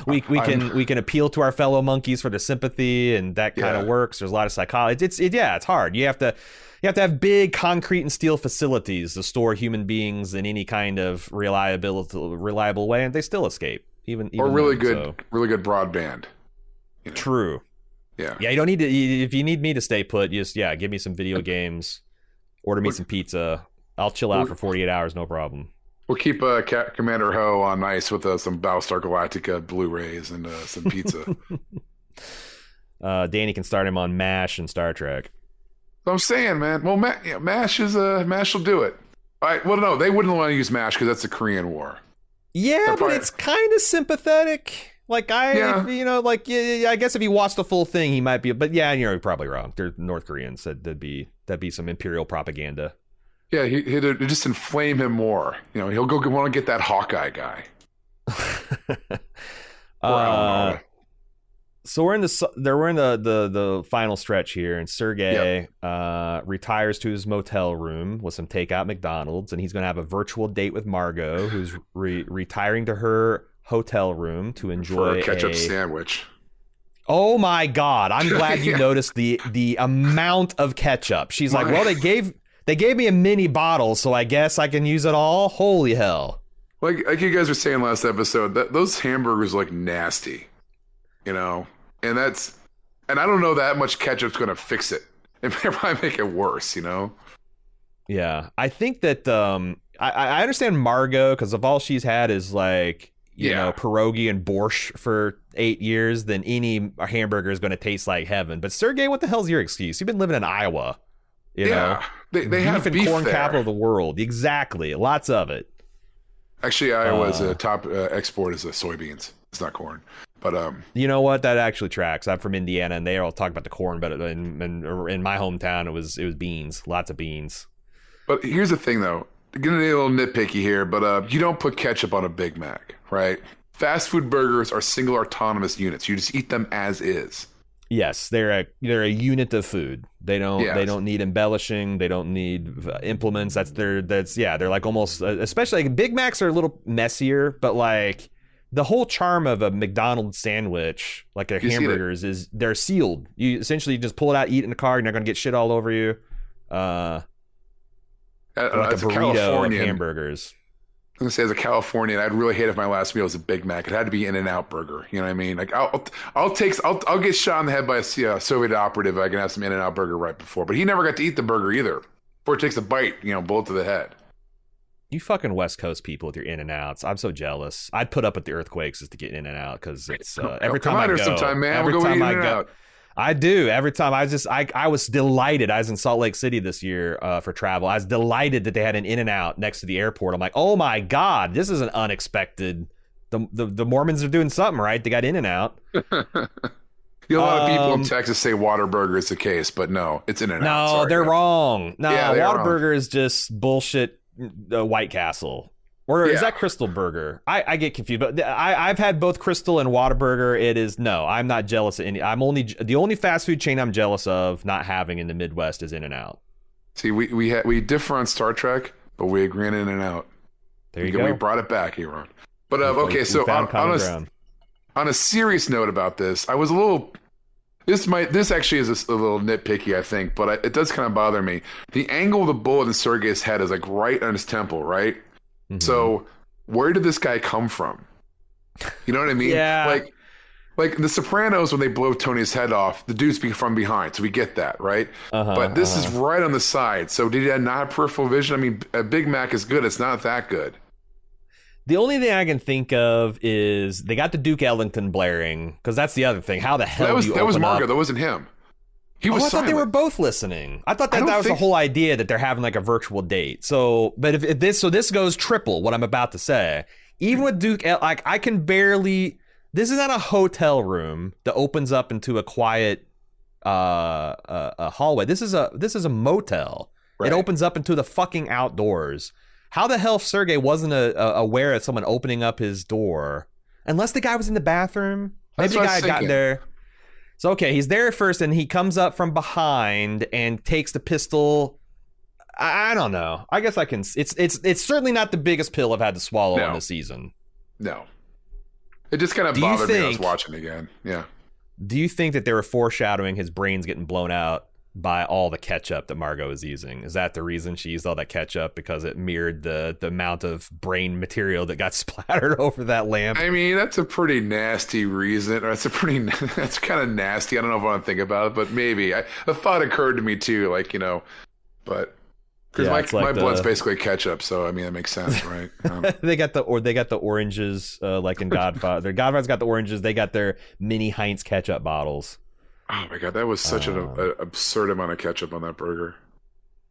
we can appeal to our fellow monkeys for the sympathy, and that kind of works. There's a lot of psychology. It's hard. You have to have big concrete and steel facilities to store human beings in any kind of reliable way, and they still escape. Even really good broadband. True. Yeah. You don't need to. If you need me to stay put, just give me some video games. Order me some pizza. I'll chill out for 48 hours, no problem. We'll keep Commander Ho on ice with some Battlestar Galactica Blu-rays and some pizza. Danny can start him on MASH and Star Trek. So I'm saying, man. Well, MASH will do it. All right. Well, no, they wouldn't want to use MASH because that's the Korean War. Yeah, but it's kind of sympathetic. Like I guess if he watched the full thing, he might be. But you're probably wrong. They're North Koreans. That'd be some imperial propaganda. Yeah, he'd just inflame him more. He'll go want to get that Hawkeye guy. So we're in the final stretch here, and Sergei retires to his motel room with some takeout McDonald's, and he's going to have a virtual date with Margot, who's retiring to her hotel room to enjoy a ketchup sandwich. Oh my God! I'm glad you noticed the amount of ketchup. She's like, well, they gave me a mini bottle, so I guess I can use it all. Holy hell! Like you guys were saying last episode, those hamburgers look nasty, and I don't know that much ketchup's going to fix it. It might probably make it worse, Yeah, I think that I understand Margot because if all she's had is like. Pierogi and borscht for 8 years, then any hamburger is going to taste like heaven. But Sergei, what the hell's your excuse? You've been living in Iowa. You know? They have beef corn there. Capital of the world. Exactly. Lots of it. Actually, Iowa's top export is soybeans. It's not corn. But you know what? That actually tracks. I'm from Indiana, and they all talk about the corn, but in my hometown, it was beans. Lots of beans. But here's the thing, though. Getting a little nitpicky here, but you don't put ketchup on a Big Mac, right? Fast food burgers are single autonomous units. You just eat them as is. Yes, they're a unit of food. They don't need embellishing. They don't need implements. They're like almost, especially like Big Macs are a little messier, but like the whole charm of a McDonald's sandwich, like their hamburgers, is they're sealed. You essentially just pull it out, eat it in the car, and you're not gonna get shit all over you. Like a burrito of hamburgers. I was gonna say, as a Californian, I'd really hate if my last meal was a Big Mac. It had to be In-N-Out burger. You know what I mean? Like I'll get shot in the head by a Soviet operative if I can have some In-N-Out burger right before. But he never got to eat the burger either. Before it takes a bite, bullet to the head. You fucking West Coast people with your In-N-Outs. I'm so jealous. I'd put up with the earthquakes just to get In-N-Out because it's every time I go. Sometime, man. Every we'll go time I go. In-N-Out. I do. Every time I was delighted. I was in Salt Lake City this year for travel. I was delighted that they had an In-N-Out next to the airport. I'm like, oh my God, this is an unexpected. The Mormons are doing something right. They got In-N-Out. A lot of people in Texas say Whataburger is the case, but no, it's In-N-Out. No, Sorry, they're wrong. No, Whataburger wrong. Is just bullshit. White Castle. Or is that Crystal Burger? I get confused, but I've had both Crystal and Whataburger. It is I'm not jealous of any. The only fast food chain I'm jealous of not having in the Midwest is In-N-Out. See, we differ on Star Trek, but we agree on In-N-Out. There you go. We brought it back, A.Ron. But okay, so on a serious note about this, I was a little. This actually is a little nitpicky, I think, but it does kind of bother me. The angle of the bullet in Sergei's head is like right on his temple, right? Mm-hmm. So where did this guy come from? You know what I mean? Yeah. Like The Sopranos, when they blow Tony's head off, the dude's from behind, so we get that, right? But this is right on the side. So did he not have peripheral vision? I mean, a Big Mac is good. It's not that good. The only thing I can think of is they got the Duke Ellington blaring, because that's the other thing. How the hell that was Margot. Up? That wasn't him. He was. I thought they were both listening. I thought that was the whole idea, that they're having like a virtual date. So, but if this goes triple, what I'm about to say. Even with Duke, like I can barely. This is not a hotel room that opens up into a quiet a hallway. This is a motel. Right. It opens up into the fucking outdoors. How the hell Sergei wasn't aware of someone opening up his door? Unless the guy was in the bathroom. Maybe the guy had gotten there. So, okay, he's there first, and he comes up from behind and takes the pistol. I don't know. I guess I can... It's certainly not the biggest pill I've had to swallow on this season. No. It just kind of bothered me when I was watching again. Yeah. Do you think that they were foreshadowing his brains getting blown out by all the ketchup that Margot is using? Is that the reason she used all that ketchup, because it mirrored the amount of brain material that got splattered over that lamp? I mean, that's a pretty nasty reason. Or that's kind of nasty. I don't know if I want to think about it, but maybe. A thought occurred to me too, like, but because my blood's basically ketchup, so I mean that makes sense, right? They got the oranges, like in Godfather. Godfather's got the oranges. They got their mini Heinz ketchup bottles. Oh my god, that was such an absurd amount of ketchup on that burger.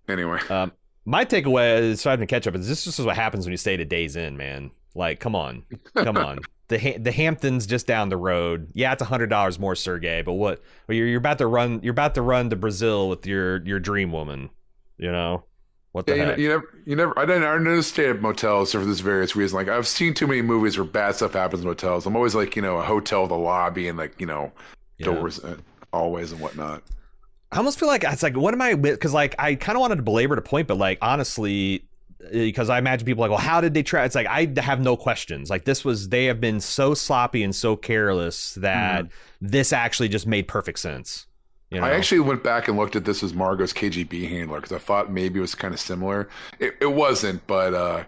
Anyway, my takeaway aside from ketchup is this is what happens when you stay to Days Inn, man. Like, come on. The Hamptons just down the road. Yeah, it's $100 more, Sergei. But what? You're about to run. You're about to run to Brazil with your dream woman. What the heck? You never. I didn't stay at motels for this various reason. Like, I've seen too many movies where bad stuff happens in motels. I'm always like, a hotel with a lobby and like, doors. Always and whatnot. I almost feel like it's like, what am I with? Because like I kind of wanted to belabor the point, but like honestly, because I imagine people like, well, how did they try? It's like I have no questions. Like they have been so sloppy and so careless that this actually just made perfect sense. I actually went back and looked at this as Margot's KGB handler because I thought maybe it was kind of similar. It wasn't, but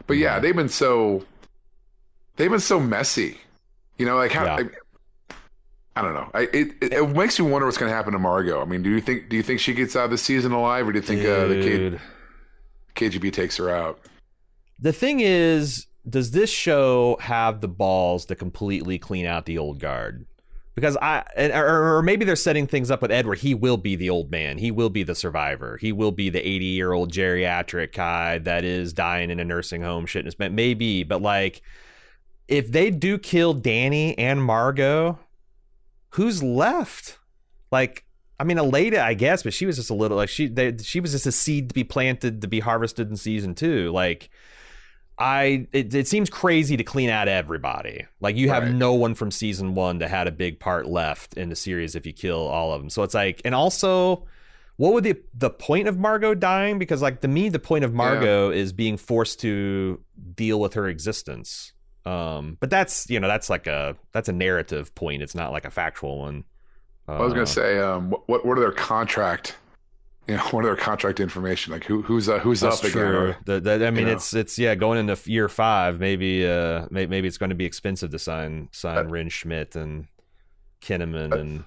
yeah, they've been so messy. Like how. Yeah. I don't know. It makes me wonder what's going to happen to Margot. I mean, do you think she gets out of the season alive, or do you think the KGB takes her out? The thing is, does this show have the balls to completely clean out the old guard? Because or maybe they're setting things up with Ed where he will be the old man. He will be the survivor. He will be the 80-year-old geriatric guy that is dying in a nursing home. Shit, maybe. But like, if they do kill Danny and Margot, who's left? Like, I mean, Aleda, I guess, but she was just a little like she was just a seed to be planted to be harvested in season 2. Like, it seems crazy to clean out everybody. Like, you have no one from season 1 that had a big part left in the series if you kill all of them. So it's like, and also, what would the point of Margot dying? Because like to me, the point of Margot is being forced to deal with her existence. But that's that's a narrative point. It's not like a factual one. I was gonna say, what are their contract? What are their contract information? Like who's up true. again? I mean, it's going into year 5. Maybe it's going to be expensive to sign Rin Schmidt and Kinnaman and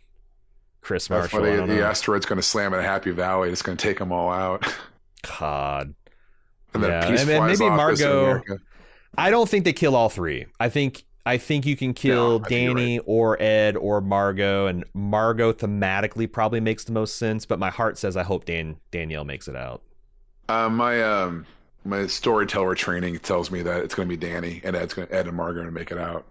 Chris Marshall. The asteroid's going to slam at Happy Valley. It's going to take them all out. God. And then a piece flies maybe off Margot. I don't think they kill all 3. I think you can kill Danny or Ed or Margot, and Margot thematically probably makes the most sense. But my heart says I hope Danielle makes it out. My storyteller training tells me that it's going to be Danny and Ed and Margot to make it out.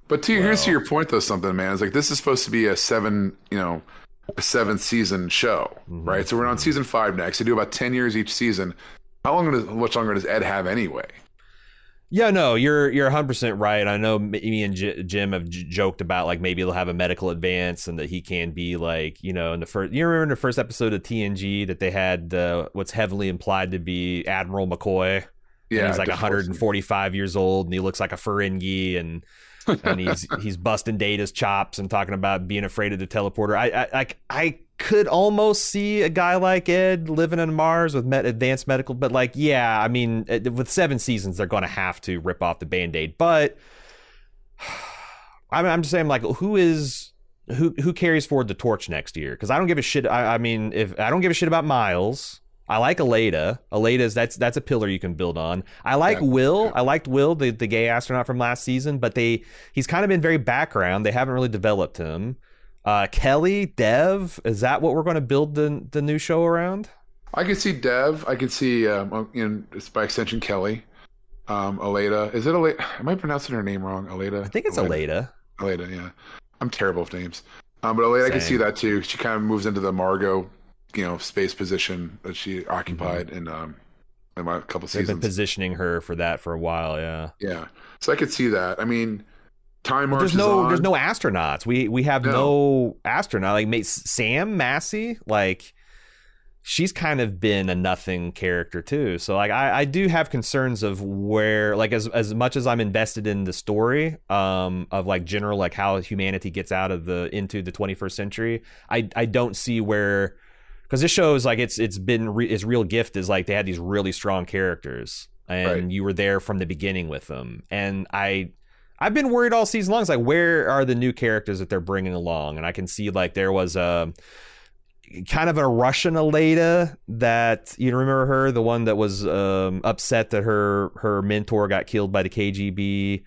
But here's to your point though, something, man. It's like this is supposed to be a 7th season show, right? So we're on season 5 next. They do about 10 years each season. Much longer does Ed have anyway? Yeah, no, you're 100% right. I know me and Jim have joked about like maybe they'll have a medical advance and that he can be like, in the first. You remember in the first episode of TNG that they had what's heavily implied to be Admiral McCoy. Yeah, and he's like 145 years old and he looks like a Ferengi and he's busting Data's chops and talking about being afraid of the teleporter. I could almost see a guy like Ed living on Mars with advanced medical, but like, yeah, I mean, with 7 seasons, they're going to have to rip off the Band-Aid. But I'm just saying, like, who carries forward the torch next year? Because I don't give a shit. I mean, if I don't give a shit about Miles, I like Aleda. Aleda's that's a pillar you can build on. I like Yeah. Will. I liked Will, the gay astronaut from last season, but he's kind of been very background. They haven't really developed him. Kelly, Dev, is that what we're going to build the new show around? I could see Dev. I could see, by extension, Kelly. Aleda. Is it Aleda? Am I pronouncing her name wrong? Aleda? I think it's Aleda. Aleda, yeah. I'm terrible with names. But Aleda, I can see that too. She kind of moves into the Margot, space position that she occupied in a couple seasons. They've been positioning her for that for a while, yeah. Yeah. So I could see that. I mean, time marches there's no astronauts. We have no astronaut. Like Sam Massey, like she's kind of been a nothing character too. So like I do have concerns of where, like, as much as I'm invested in the story of like general, like how humanity gets out of into the 21st century, I don't see where, because this show is like its real gift is like they had these really strong characters and you were there from the beginning with them, and I've been worried all season long. It's like, where are the new characters that they're bringing along? And I can see like there was a kind of a Russian Aleda that, you remember her, the one that was upset that her mentor got killed by the KGB.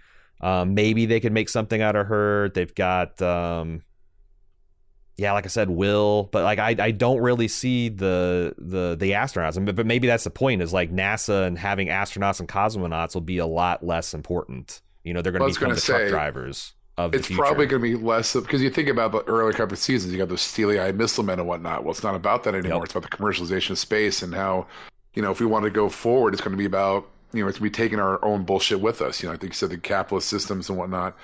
Maybe they could make something out of her. They've got like I said, Will, but like I don't really see the astronauts. But maybe that's the point, is like NASA and having astronauts and cosmonauts will be a lot less important. They're going to become the truck drivers of the future. It's probably going to be less because you think about the earlier couple of seasons, you got those steely-eyed missile men and whatnot. Well, it's not about that anymore. Yep. It's about the commercialization of space and how, if we want to go forward, it's going to be about, it's going to be taking our own bullshit with us. I think you said the capitalist systems and whatnot,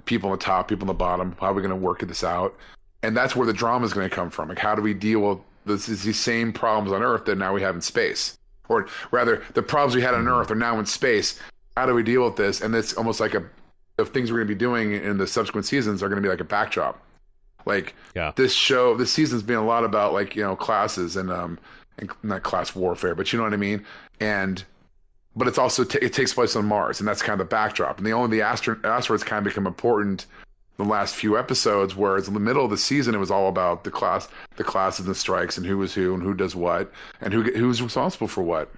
people on the top, people on the bottom, how are we going to work this out? And that's where the drama is going to come from. Like, how do we deal with these same problems on Earth that now we have in space? Or rather, the problems we had on Earth are now in space. How do we deal with this? And it's almost like the things we're going to be doing in the subsequent seasons are going to be like a backdrop. Like this season's been a lot about like, classes and not class warfare, but you know what I mean? But it's also, it takes place on Mars, and that's kind of the backdrop. And the asteroids kind of become important the last few episodes, whereas in the middle of the season, it was all about the classes and the strikes and who was who and who does what and who's responsible for what.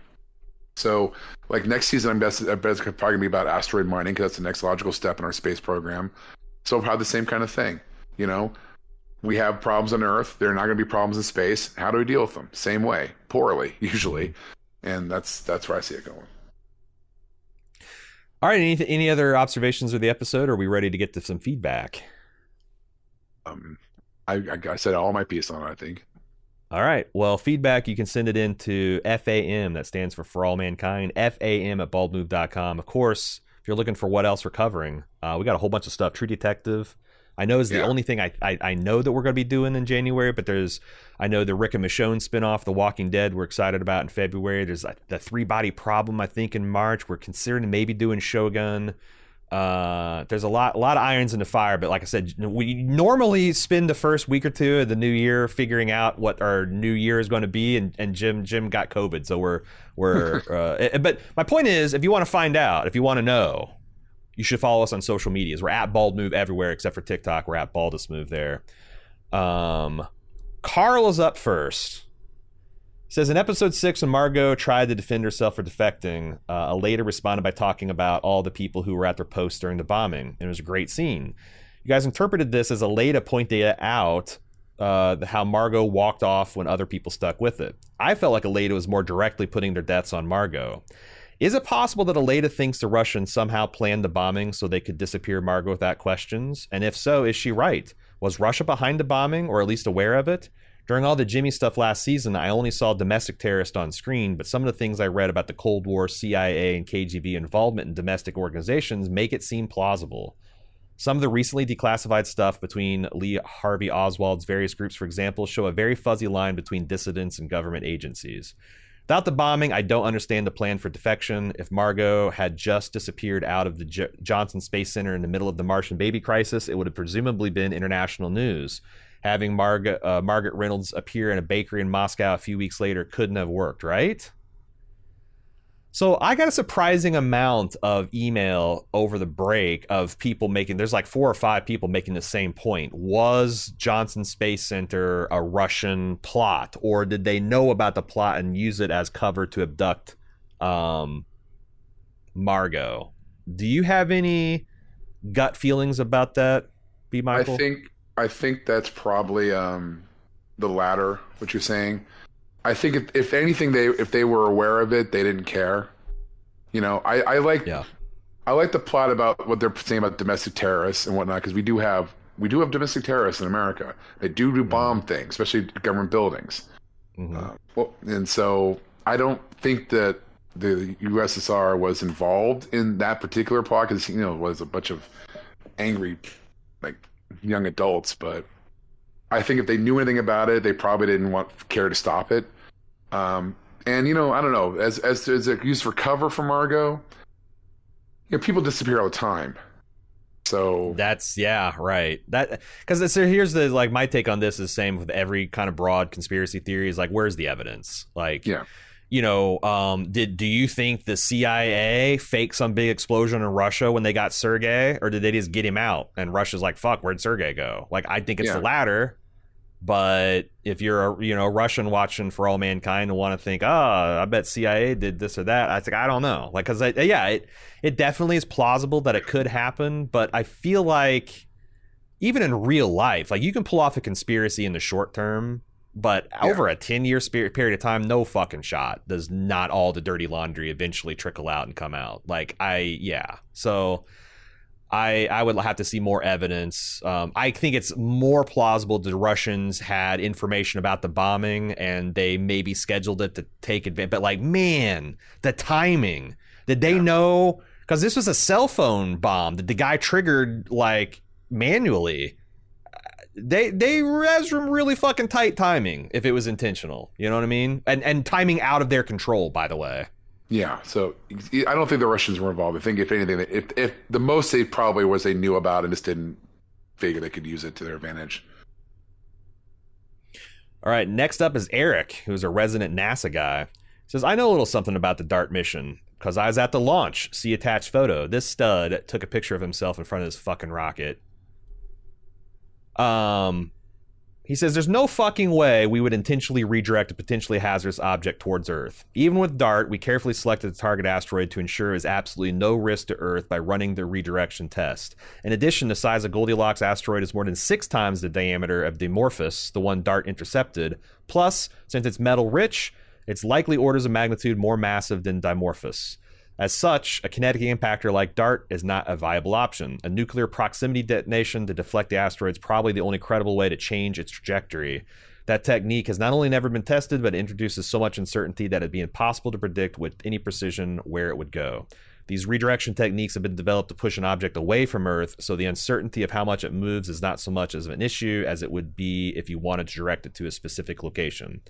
So, like, next season, I bet it's probably going to be about asteroid mining, because that's the next logical step in our space program. So we'll have the same kind of thing. We have problems on Earth. There are not going to be problems in space. How do we deal with them? Same way. Poorly, usually. And that's where I see it going. All right. Any other observations of the episode, or are we ready to get to some feedback? I said all my piece on it, I think. All right. Well, feedback, you can send it in to FAM. That stands for All Mankind. FAM@baldmove.com. Of course, if you're looking for what else we're covering, we got a whole bunch of stuff. True Detective, I know, is the only thing I know that we're going to be doing in January, but I know the Rick and Michonne spinoff, The Walking Dead, we're excited about in February. There's the Three Body Problem, I think, in March. We're considering maybe doing Shogun. There's a lot of irons in the fire, but like I said, we normally spend the first week or two of the new year figuring out what our new year is going to be, and Jim got COVID, so we're but my point is, if you want to find out, if you want to know, you should follow us on social medias. We're at Bald Move everywhere except for TikTok. We're at Baldest Move there. Carl is up first. Says, in episode 6, when Margot tried to defend herself for defecting, Aleda responded by talking about all the people who were at their posts during the bombing. And it was a great scene. You guys interpreted this as Aleda pointed out how Margot walked off when other people stuck with it. I felt like Aleda was more directly putting their deaths on Margot. Is it possible that Aleda thinks the Russians somehow planned the bombing so they could disappear Margot without questions? And if so, is she right? Was Russia behind the bombing, or at least aware of it? During all the Jimmy stuff last season, I only saw domestic terrorists on screen, but some of the things I read about the Cold War, CIA, and KGB involvement in domestic organizations make it seem plausible. Some of the recently declassified stuff between Lee Harvey Oswald's various groups, for example, show a very fuzzy line between dissidents and government agencies. Without the bombing, I don't understand the plan for defection. If Margot had just disappeared out of the Johnson Space Center in the middle of the Martian baby crisis, it would have presumably been international news. Having Margaret Reynolds appear in a bakery in Moscow a few weeks later couldn't have worked, right? So I got a surprising amount of email over the break of people making, there's like 4 or 5 people making the same point. Was Johnson Space Center a Russian plot, or did they know about the plot and use it as cover to abduct Margot? Do you have any gut feelings about that, B. Michael? I think that's probably the latter, what you're saying. I think if anything, if they were aware of it, they didn't care. You know, I like the plot about what they're saying about domestic terrorists and whatnot, because we do have domestic terrorists in America. They do bomb things, especially government buildings. And so I don't think that the USSR was involved in that particular plot, because it was a bunch of angry, like, young adults. But I think if they knew anything about it, they probably didn't care to stop it. And I don't know, as it used for cover for Margot, people disappear all the time. So that's right. That because here's the my take on this is same with every kind of broad conspiracy theory is where's the evidence? Do you think the CIA faked some big explosion in Russia when they got Sergei, or did they just get him out and Russia's like, fuck, where'd Sergei go? I think it's the latter. But if you're a Russian watching For All Mankind and want to think, I bet CIA did this or that, I think I don't know. Because it definitely is plausible that it could happen. But I feel like even in real life, you can pull off a conspiracy in the short term, but over a 10-year period of time, no fucking shot does not all the dirty laundry eventually trickle out and come out. So I would have to see more evidence. I think it's more plausible the Russians had information about the bombing and they maybe scheduled it to take advantage. But man, the timing. Did they know? Because this was a cell phone bomb that the guy triggered manually. They has some really fucking tight timing if it was intentional. You know what I mean? And timing out of their control, by the way. Yeah, so I don't think the Russians were involved. I think if anything, if the most they probably was they knew about and just didn't figure they could use it to their advantage. All right, next up is Eric, who's a resident NASA guy. He says, I know a little something about the DART mission because I was at the launch. See attached photo. This stud took a picture of himself in front of his fucking rocket. He says there's no fucking way we would intentionally redirect a potentially hazardous object towards Earth. Even with DART, we carefully selected the target asteroid to ensure there is absolutely no risk to Earth by running the redirection test. In addition, the size of Goldilocks asteroid is more than 6 times the diameter of Dimorphos, the one DART intercepted. Plus, since it's metal rich, it's likely orders of magnitude more massive than Dimorphos. As such, a kinetic impactor like DART is not a viable option. A nuclear proximity detonation to deflect the asteroid is probably the only credible way to change its trajectory. That technique has not only never been tested, but it introduces so much uncertainty that it'd be impossible to predict with any precision where it would go. These redirection techniques have been developed to push an object away from Earth, so the uncertainty of how much it moves is not so much as an issue as it would be if you wanted to direct it to a specific location.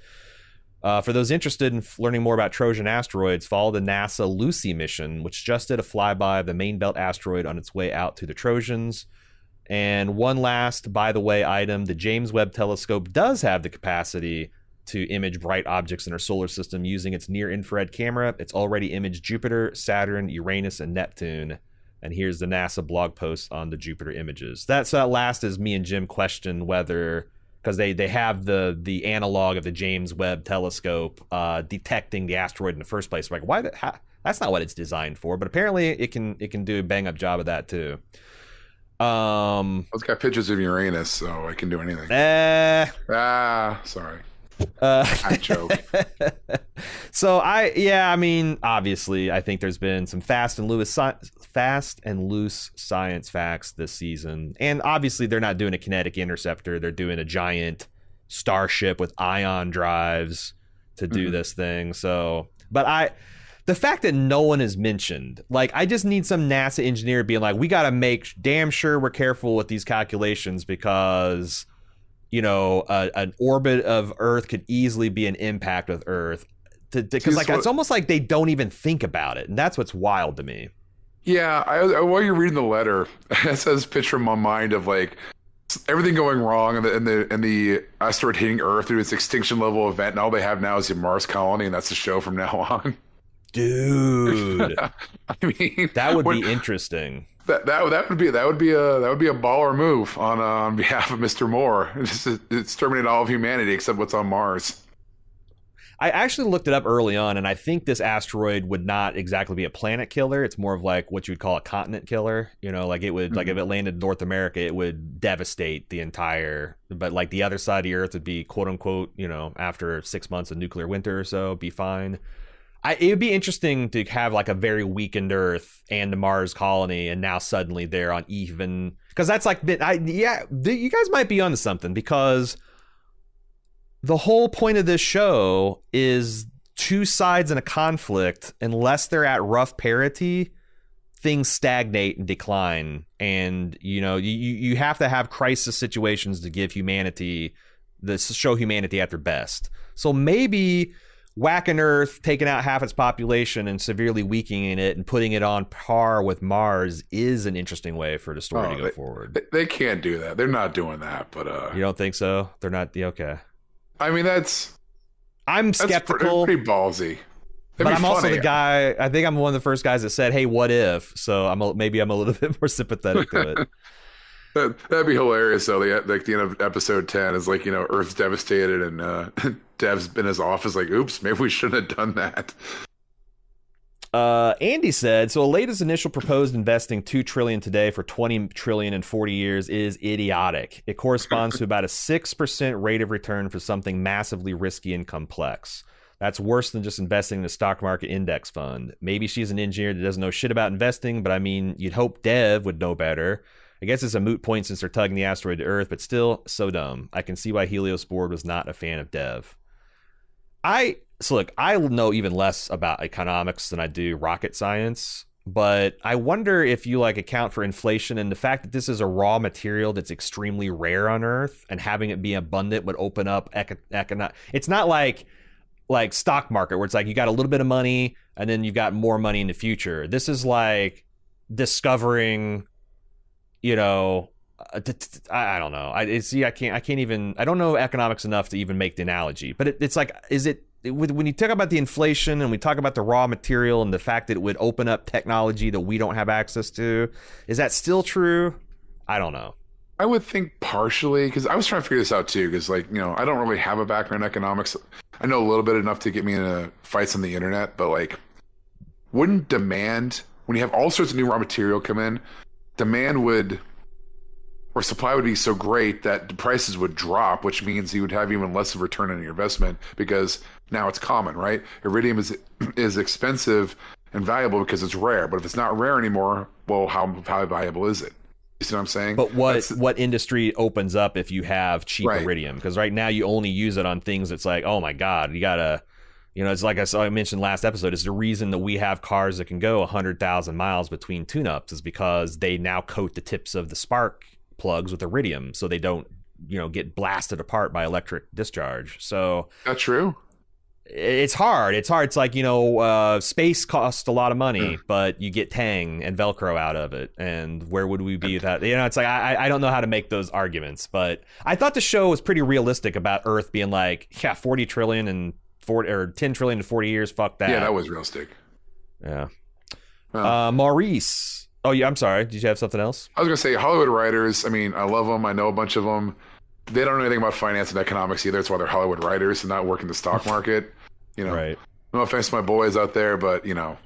For those interested in learning more about Trojan asteroids, follow the NASA Lucy mission, which just did a flyby of the main belt asteroid on its way out to the Trojans. And one last, by the way, item, the James Webb Telescope does have the capacity to image bright objects in our solar system using its near-infrared camera. It's already imaged Jupiter, Saturn, Uranus, and Neptune. And here's the NASA blog post on the Jupiter images. That last is me and Jim question whether... because they have the analog of the James Webb Telescope detecting the asteroid in the first place. Why? That's not what it's designed for. But apparently, it can do a bang up job of that too. It's got pictures of Uranus, so it can do anything. Sorry. I joke. So obviously, I think there's been some fast and loose science facts this season, and obviously they're not doing a kinetic interceptor; they're doing a giant starship with ion drives to do this thing. So, the fact that no one is mentioned, I just need some NASA engineer being like, we got to make damn sure we're careful with these calculations because. An orbit of Earth could easily be an impact with Earth. Because it's almost like they don't even think about it, and that's what's wild to me. Yeah, while you're reading the letter, it says picture in my mind of everything going wrong and the asteroid hitting Earth through its extinction level event, and all they have now is a Mars colony, and that's the show from now on. Dude, I mean, that would be interesting. That would be a baller move on behalf of Mr. Moore. It's exterminate all of humanity except what's on Mars. I actually looked it up early on, and I think this asteroid would not exactly be a planet killer. It's more of like what you would call a continent killer. You know, like it would, like if it landed in North America, it would devastate the entire. But like the other side of the Earth would be quote unquote, you know, after 6 months of nuclear winter or so, be fine. It would be interesting to have like a very weakened Earth and a Mars colony, and now suddenly they're on even, because that's like, you guys might be onto something, because the whole point of this show is two sides in a conflict, unless they're at rough parity, things stagnate and decline. And, you know, you have to have crisis situations to give humanity, show humanity at their best. So maybe whacking Earth, taking out half its population and severely weakening it and putting it on par with Mars is an interesting way for the story to go forward. They can't do that. They're not doing that, but... You don't think so? They're not... Okay. I mean, I'm skeptical. Pretty ballsy. But I'm also the guy, I think I'm one of the first guys that said, hey, what if? So maybe I'm a little bit more sympathetic to it. That'd be hilarious, though. Like the end of episode 10 is like, you know, Earth's devastated and Dev's in his office like, oops, maybe we shouldn't have done that. Andy said, so latest initial proposed investing $2 trillion today for $20 trillion in 40 years is idiotic. It corresponds to about a 6% rate of return for something massively risky and complex. That's worse than just investing in a stock market index fund. Maybe she's an engineer that doesn't know shit about investing, but I mean, you'd hope Dev would know better. I guess it's a moot point since they're tugging the asteroid to Earth, but still so dumb. I can see why Helios Board was not a fan of Dev. So look, I know even less about economics than I do rocket science, but I wonder if you like account for inflation and the fact that this is a raw material that's extremely rare on Earth, and having it be abundant would open up economic. It's not like stock market where it's like you got a little bit of money and then you've got more money in the future. This is like discovering, you know, I don't know. I can't even. I don't know economics enough to even make the analogy. But it's like, when you talk about the inflation and we talk about the raw material and the fact that it would open up technology that we don't have access to, is that still true? I don't know. I would think partially, because I was trying to figure this out too, because like, you know, I don't really have a background in economics. I know a little bit enough to get me into fights on the internet, but like, wouldn't demand, when you have all sorts of new raw material come in, demand would, or supply would be so great that the prices would drop, which means you would have even less of a return on your investment, because now it's common, right? Iridium is expensive and valuable because it's rare, but if it's not rare anymore, well, how valuable is it? You see what I'm saying? But what industry opens up if you have cheap iridium? Because right now you only use it on things that's like, oh my God, you gotta, you know, it's like I mentioned last episode, it's the reason that we have cars that can go 100,000 miles between tune-ups is because they now coat the tips of the spark plugs with iridium so they don't, you know, get blasted apart by electric discharge. So that's true. It's hard. It's like, you know, space costs a lot of money, but you get Tang and Velcro out of it. And where would we be without, you know, it's like, I don't know how to make those arguments, but I thought the show was pretty realistic about Earth being like, yeah, 40 trillion and 40 or 10 trillion in 40 years. Fuck that. Yeah, that was realistic. Yeah. Maurice. Oh, yeah, I'm sorry. Did you have something else? I was going to say Hollywood writers. I mean, I love them. I know a bunch of them. They don't know anything about finance and economics either. That's why they're Hollywood writers and not work in the stock market. You know, right. No offense to my boys out there, but, you know.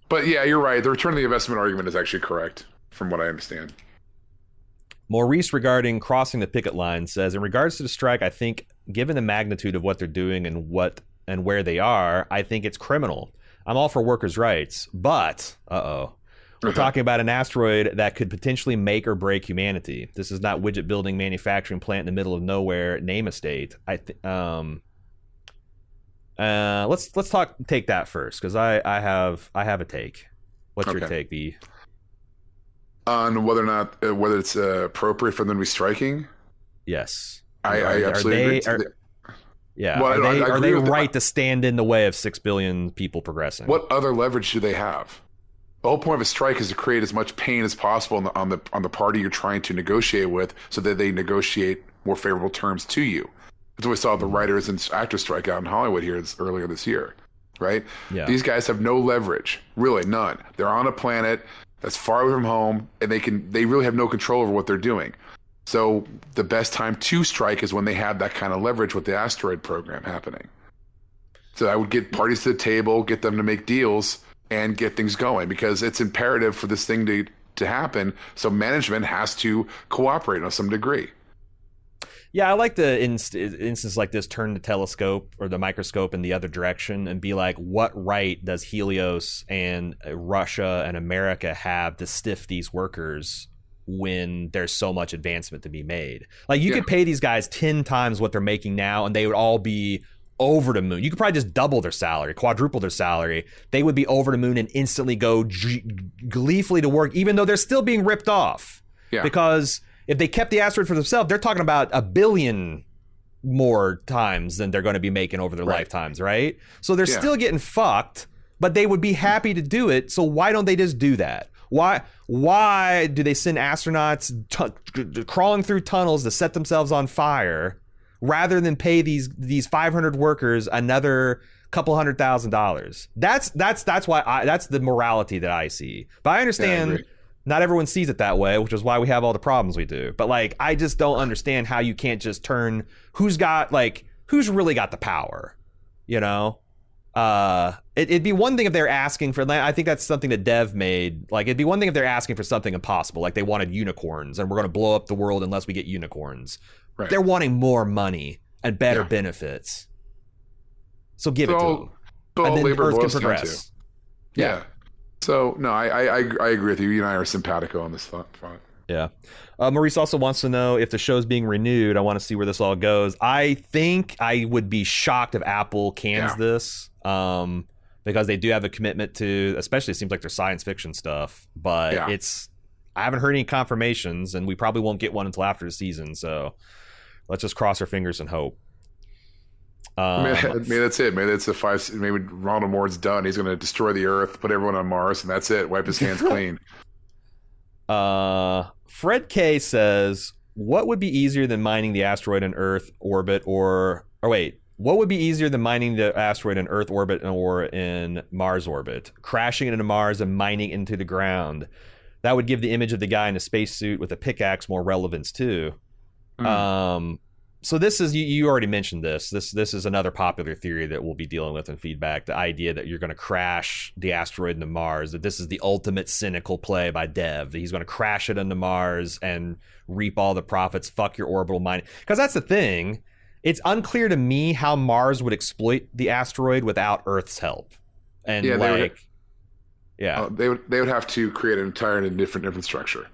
But, yeah, you're right. The return on the investment argument is actually correct from what I understand. Maurice, regarding crossing the picket line, says, in regards to the strike, I think, given the magnitude of what they're doing and where they are, I think it's criminal. I'm all for workers' rights, but, we're talking about an asteroid that could potentially make or break humanity. This is not widget building manufacturing plant in the middle of nowhere, name a state. Let's take that first, because I have a take. What's your take, B? On whether or not whether it's appropriate for them to be striking? Yes. I absolutely agree. Are they right to stand in the way of 6 billion people progressing? What other leverage do they have? The whole point of a strike is to create as much pain as possible on the party you're trying to negotiate with, so that they negotiate more favorable terms to you. That's what we saw the writers and actors strike out in Hollywood here earlier this year, right? Yeah. These guys have no leverage, really none. They're on a planet that's far away from home, and they really have no control over what they're doing. So the best time to strike is when they have that kind of leverage with the asteroid program happening. So I would get parties to the table, get them to make deals, and get things going, because it's imperative for this thing to happen. So management has to cooperate on some degree. Yeah, I like the instance like this, turn the telescope or the microscope in the other direction and be like, what right does Helios and Russia and America have to stiff these workers when there's so much advancement to be made? Like, you could pay these guys 10 times what they're making now, and they would all be over the moon. You could probably just double their salary, quadruple their salary. They would be over the moon and instantly go gleefully to work, even though they're still being ripped off. Yeah. Because if they kept the asteroid for themselves, they're talking about 1 billion more times than they're going to be making over their lifetimes, right? So they're still getting fucked, but they would be happy to do it. So why don't they just do that? Why do they send astronauts crawling through tunnels to set themselves on fire rather than pay these 500 workers another couple $100,000? That's why that's the morality that I see. But I understand not everyone sees it that way, which is why we have all the problems we do. But like, I just don't understand how you can't just turn who's really got the power, you know? It'd be one thing if they're asking for, I think that's something that Dev made. Like, it'd be one thing if they're asking for something impossible, like they wanted unicorns and we're going to blow up the world unless we get unicorns. Right. They're wanting more money and better benefits. So give it to them. And then Earth can progress. Yeah. So, no, I agree with you. You and I are simpatico on this front. Yeah. Maurice also wants to know if the show's being renewed. I want to see where this all goes. I think I would be shocked if Apple cans this, because they do have a commitment to, especially it seems like their science fiction stuff, but I haven't heard any confirmations, and we probably won't get one until after the season. So let's just cross our fingers and hope. Maybe that's it. Maybe it's maybe Ronald Moore's done. He's going to destroy the Earth, put everyone on Mars, and that's it. Wipe his hands clean. Fred K says, what would be easier than mining the asteroid in Earth orbit what would be easier than mining the asteroid in Earth orbit or in Mars orbit? Crashing it into Mars and mining into the ground. That would give the image of the guy in a spacesuit with a pickaxe more relevance too. So this is, you already mentioned this. This is another popular theory that we'll be dealing with in feedback. The idea that you're going to crash the asteroid into Mars, that this is the ultimate cynical play by Dev, that he's going to crash it into Mars and reap all the profits, fuck your orbital mining. Because that's the thing. It's unclear to me how Mars would exploit the asteroid without Earth's help. And they would have to create an entirely different infrastructure.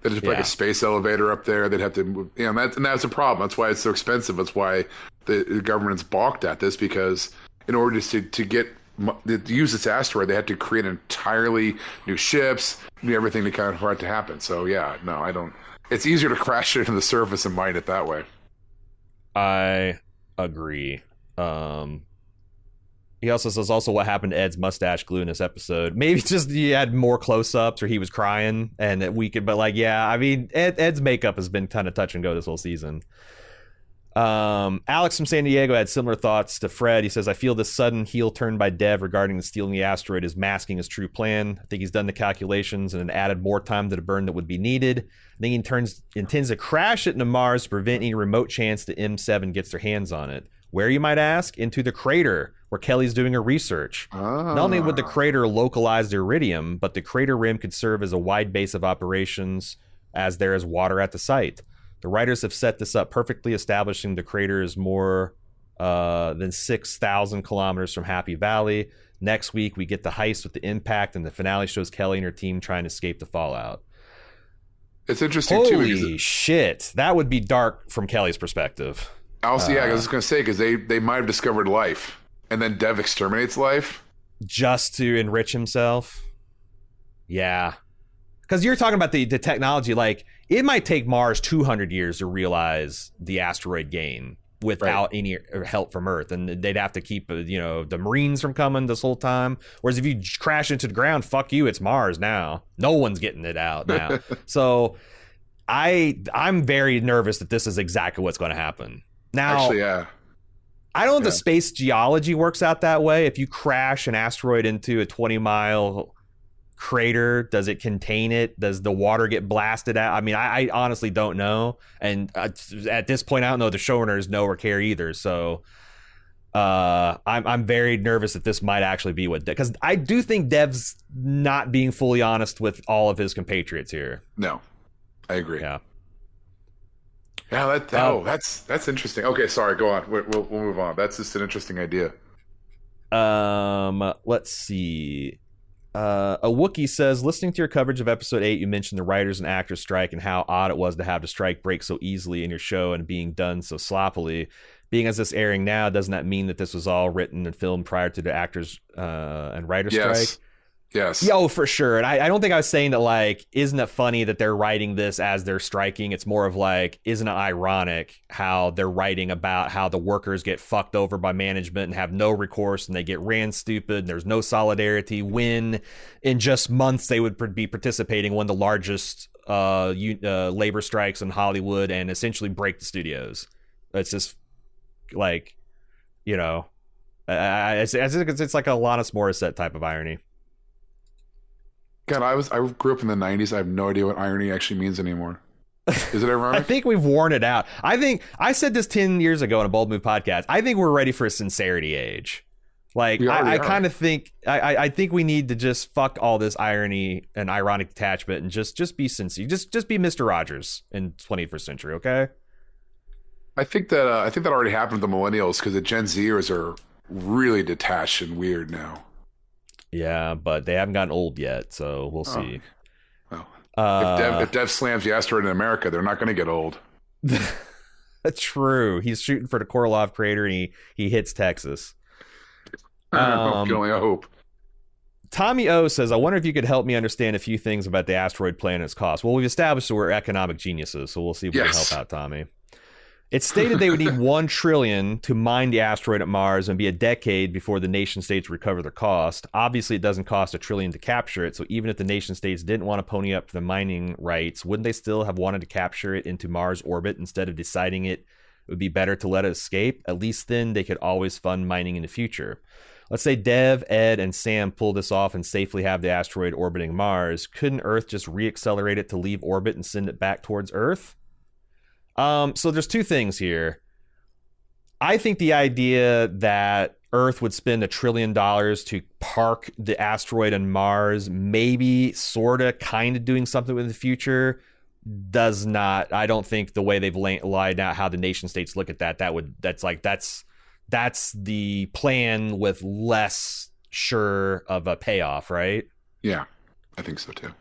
They'd just put like a space elevator up there. They'd have to move, and that's a problem. That's why it's so expensive. That's why the government's balked at this, because in order to use this asteroid, they had to create entirely new ships, new everything to kind of for it to happen. So I don't. It's easier to crash it into the surface and mine it that way. I agree. He also says what happened to Ed's mustache glue in this episode. Maybe just he had more close-ups or he was crying and Ed's makeup has been kind of touch and go this whole season. Alex from San Diego had similar thoughts to Fred. He says, I feel this sudden heel turn by Dev regarding the stealing the asteroid is masking his true plan. I think he's done the calculations and added more time to the burn that would be needed. I think he intends to crash it into Mars to prevent any remote chance that M7 gets their hands on it. Where, you might ask? Into the crater, where Kelly's doing her research. Not only would the crater localize the iridium, but the crater rim could serve as a wide base of operations, as there is water at the site. The writers have set this up perfectly, establishing the crater is more than 6,000 kilometers from Happy Valley. Next week, we get the heist with the impact, and the finale shows Kelly and her team trying to escape the fallout. It's interesting, too. Holy shit. That would be dark from Kelly's perspective. Also, I was going to say, because they might have discovered life, and then Dev exterminates life. Just to enrich himself? Yeah. Because you're talking about the technology, like, it might take Mars 200 years to realize the asteroid gain without any help from Earth, and they'd have to keep the Marines from coming this whole time. Whereas if you crash into the ground, fuck you, it's Mars now. No one's getting it out now. So I'm very nervous that this is exactly what's going to happen. Now, actually, I don't know if the space geology works out that way. If you crash an asteroid into a 20-mile crater, does it contain it? Does the water get blasted out? I mean, I honestly don't know. And at this point, I don't know the showrunners know or care either. So I'm very nervous that this might actually be what, because I do think Dev's not being fully honest with all of his compatriots here. No, I agree. Yeah. Yeah, that's interesting. Okay, sorry, go on. We'll move on. That's just an interesting idea. Let's see. A Wookiee says, listening to your coverage of episode 8, you mentioned the writers and actors strike and how odd it was to have the strike break so easily in your show and being done so sloppily. Being as this airing now, doesn't that mean that this was all written and filmed prior to the actors and writers strike? Yes. Yo, for sure. And I don't think I was saying that, like, isn't it funny that they're writing this as they're striking? It's more of like, isn't it ironic how they're writing about how the workers get fucked over by management and have no recourse and they get ran stupid and there's no solidarity, when in just months they would be participating in one of the largest labor strikes in Hollywood and essentially break the studios. It's just like, you know, it's like a Alanis Morissette type of irony. God, I grew up in the 90s. I have no idea what irony actually means anymore. Is it ironic? I think we've worn it out. I think I said this 10 years ago in a Bold Move podcast. I think we're ready for a sincerity age. Like, I kind of think I think we need to just fuck all this irony and ironic detachment and just be sincere. Just be Mr. Rogers in 21st century, okay? I think that already happened to the millennials, because the Gen Zers are really detached and weird now. Yeah, but they haven't gotten old yet, so we'll see. Well, if Dev slams the asteroid in America, they're not going to get old. That's true. He's shooting for the Korolov crater, and he hits Texas. I hope. Tommy O says, I wonder if you could help me understand a few things about the asteroid plan and its cost. Well, we've established that we're economic geniuses, so we'll see if we can help out Tommy. It's stated they would need $1 trillion to mine the asteroid at Mars and be a decade before the nation states recover their cost. Obviously, it doesn't cost $1 trillion to capture it, so even if the nation states didn't want to pony up for the mining rights, wouldn't they still have wanted to capture it into Mars orbit instead of deciding it would be better to let it escape? At least then they could always fund mining in the future. Let's say Dev, Ed, and Sam pull this off and safely have the asteroid orbiting Mars. Couldn't Earth just reaccelerate it to leave orbit and send it back towards Earth? So there's two things here. I think the idea that Earth would spend $1 trillion to park the asteroid on Mars, maybe sorta kind of doing something in the future, does not. I don't think the way they've laid out how the nation states look at that's the plan with less sure of a payoff, right? Yeah, I think so too.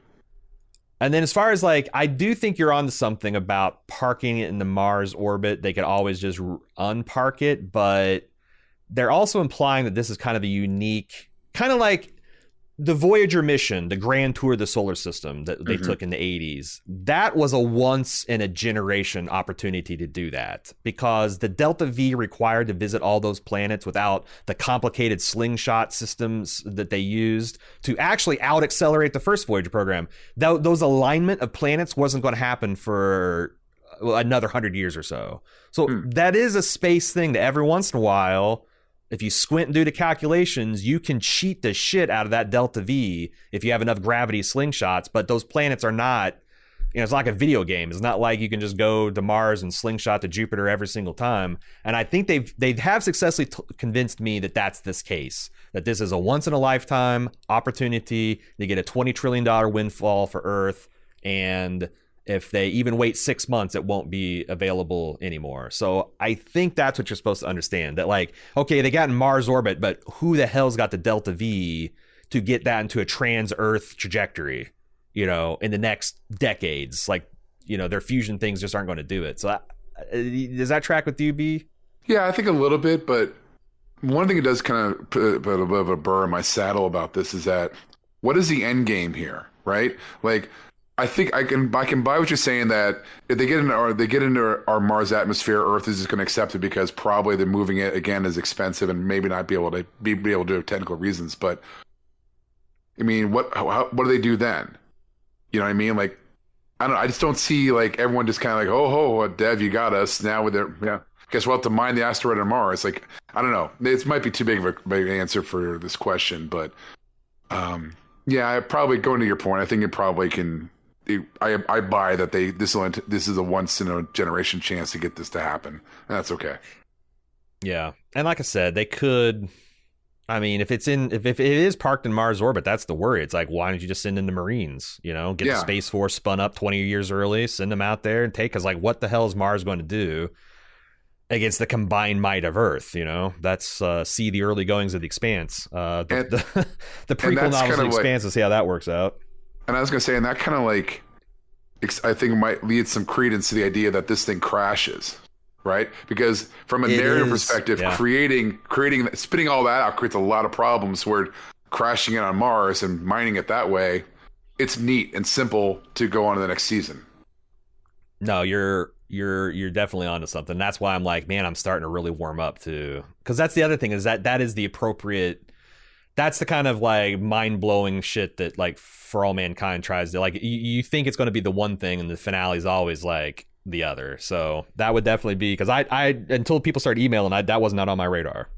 And then as far as, like, I do think you're onto something about parking it in the Mars orbit. They could always just unpark it, but they're also implying that this is kind of a unique, kind of like the Voyager mission, the grand tour of the solar system that they took in the 80s. That was a once in a generation opportunity to do that, because the Delta V required to visit all those planets without the complicated slingshot systems that they used to actually out accelerate the first Voyager program. Those alignment of planets wasn't going to happen for another 100 years or so. So that is a space thing that every once in a while, if you squint and do the calculations, you can cheat the shit out of that Delta V if you have enough gravity slingshots. But those planets are not, it's like a video game. It's not like you can just go to Mars and slingshot to Jupiter every single time. And I think they have successfully convinced me that that's this case, that this is a once in a lifetime opportunity. They get a $20 trillion windfall for Earth, and if they even wait 6 months, it won't be available anymore. So I think that's what you're supposed to understand. That, like, okay, they got in Mars orbit, but who the hell's got the Delta V to get that into a trans-Earth trajectory, in the next decades? Like, their fusion things just aren't going to do it. So does that track with you, B? Yeah, I think a little bit, but one thing that does kind of put a bit of a burr in my saddle about this is that, what is the end game here, right? Like, I think I can buy what you're saying, that if they get into our Mars atmosphere, Earth is just going to accept it because probably they're moving it again is expensive and maybe not be able to do it for technical reasons. But I mean, what do they do then? You know what I mean? Like, I don't know. I just don't see, like, everyone just kind of like, oh, Dev, you got us now with their guess we'll have to mine the asteroid on Mars. Like, I don't know. It might be too big of a big answer for this question, but yeah, I probably going to your point. I think it probably can. I buy that this is a once in a generation chance to get this to happen, and that's okay. Yeah, and like I said, they could. I mean, if it is parked in Mars orbit, that's the worry. It's like, why don't you just send in the Marines? You know, get the Space Force spun up 20 years early, send them out there and take. Because like, what the hell is Mars going to do against the combined might of Earth? You know, that's see the early goings of the Expanse, the prequel novels of the Expanse, to see how that works out. And I was going to say, and that kind of like, I think might lead some credence to the idea that this thing crashes. Right, because from a narrative perspective, creating, spitting all that out creates a lot of problems. Where crashing it on Mars and mining it that way, it's neat and simple to go on to the next season. No, you're definitely onto something. That's why I'm like, man, I'm starting to really warm up to, because that's the other thing is that is the appropriate. That's the kind of like mind blowing shit that like For All Mankind tries to like. You think it's going to be the one thing, and the finale is always like the other. So that would definitely be, because I until people started emailing, that was not on my radar.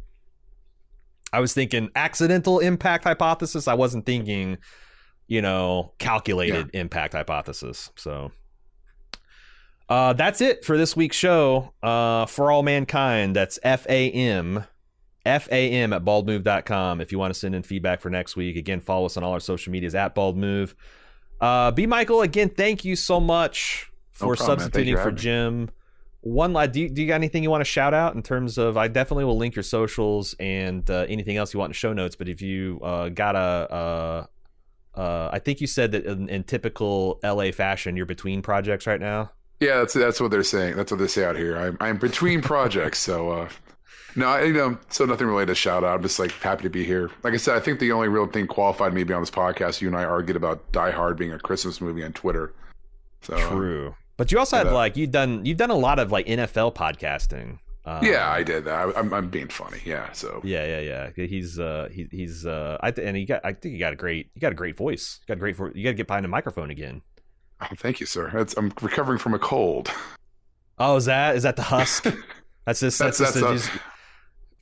I was thinking accidental impact hypothesis. I wasn't thinking, calculated impact hypothesis. So that's it for this week's show. For All Mankind, that's FAM at baldmove.com if you want to send in feedback for next week. Again, follow us on all our social medias at baldmove. B Michael, again, thank you so much for substituting for Jim. Do you got anything you want to shout out in terms of? I definitely will link your socials and anything else you want in show notes. But if you got I think you said that in typical LA fashion, you're between projects right now. Yeah, that's what they're saying. That's what they say out here. I'm between projects, so no, so nothing really to shout out. I'm just like happy to be here. Like I said, I think the only real thing qualified me to be on this podcast. You and I argued about Die Hard being a Christmas movie on Twitter. So, true. But you also had like you've done a lot of like NFL podcasting. Yeah, I did that. I'm being funny. Yeah. So yeah. He's I think you got a great voice. You got to get behind the microphone again. Oh, thank you, sir. I'm recovering from a cold. Oh, is that the husk? That's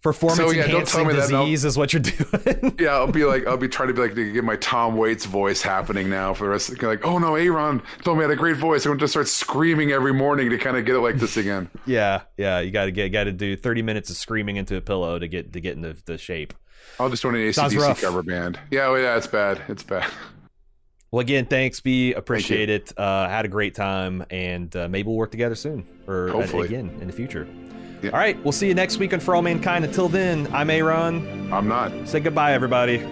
performance enhancing disease is what you're doing. Yeah, I'll be trying to get my Tom Waits voice happening now for the rest of like, oh no, A.Ron told me I had a great voice. I'm going to start screaming every morning to kind of get it like this again. Yeah, you got to do 30 minutes of screaming into a pillow to get into the shape. I'll just join an AC/DC cover band. Yeah, it's bad. Well, again, thanks, B. Appreciate it. Had a great time, and maybe we'll work together soon, or hopefully again in the future. Yeah. All right, we'll see you next week on For All Mankind. Until then, I'm A.Ron. I'm not. Say goodbye, everybody.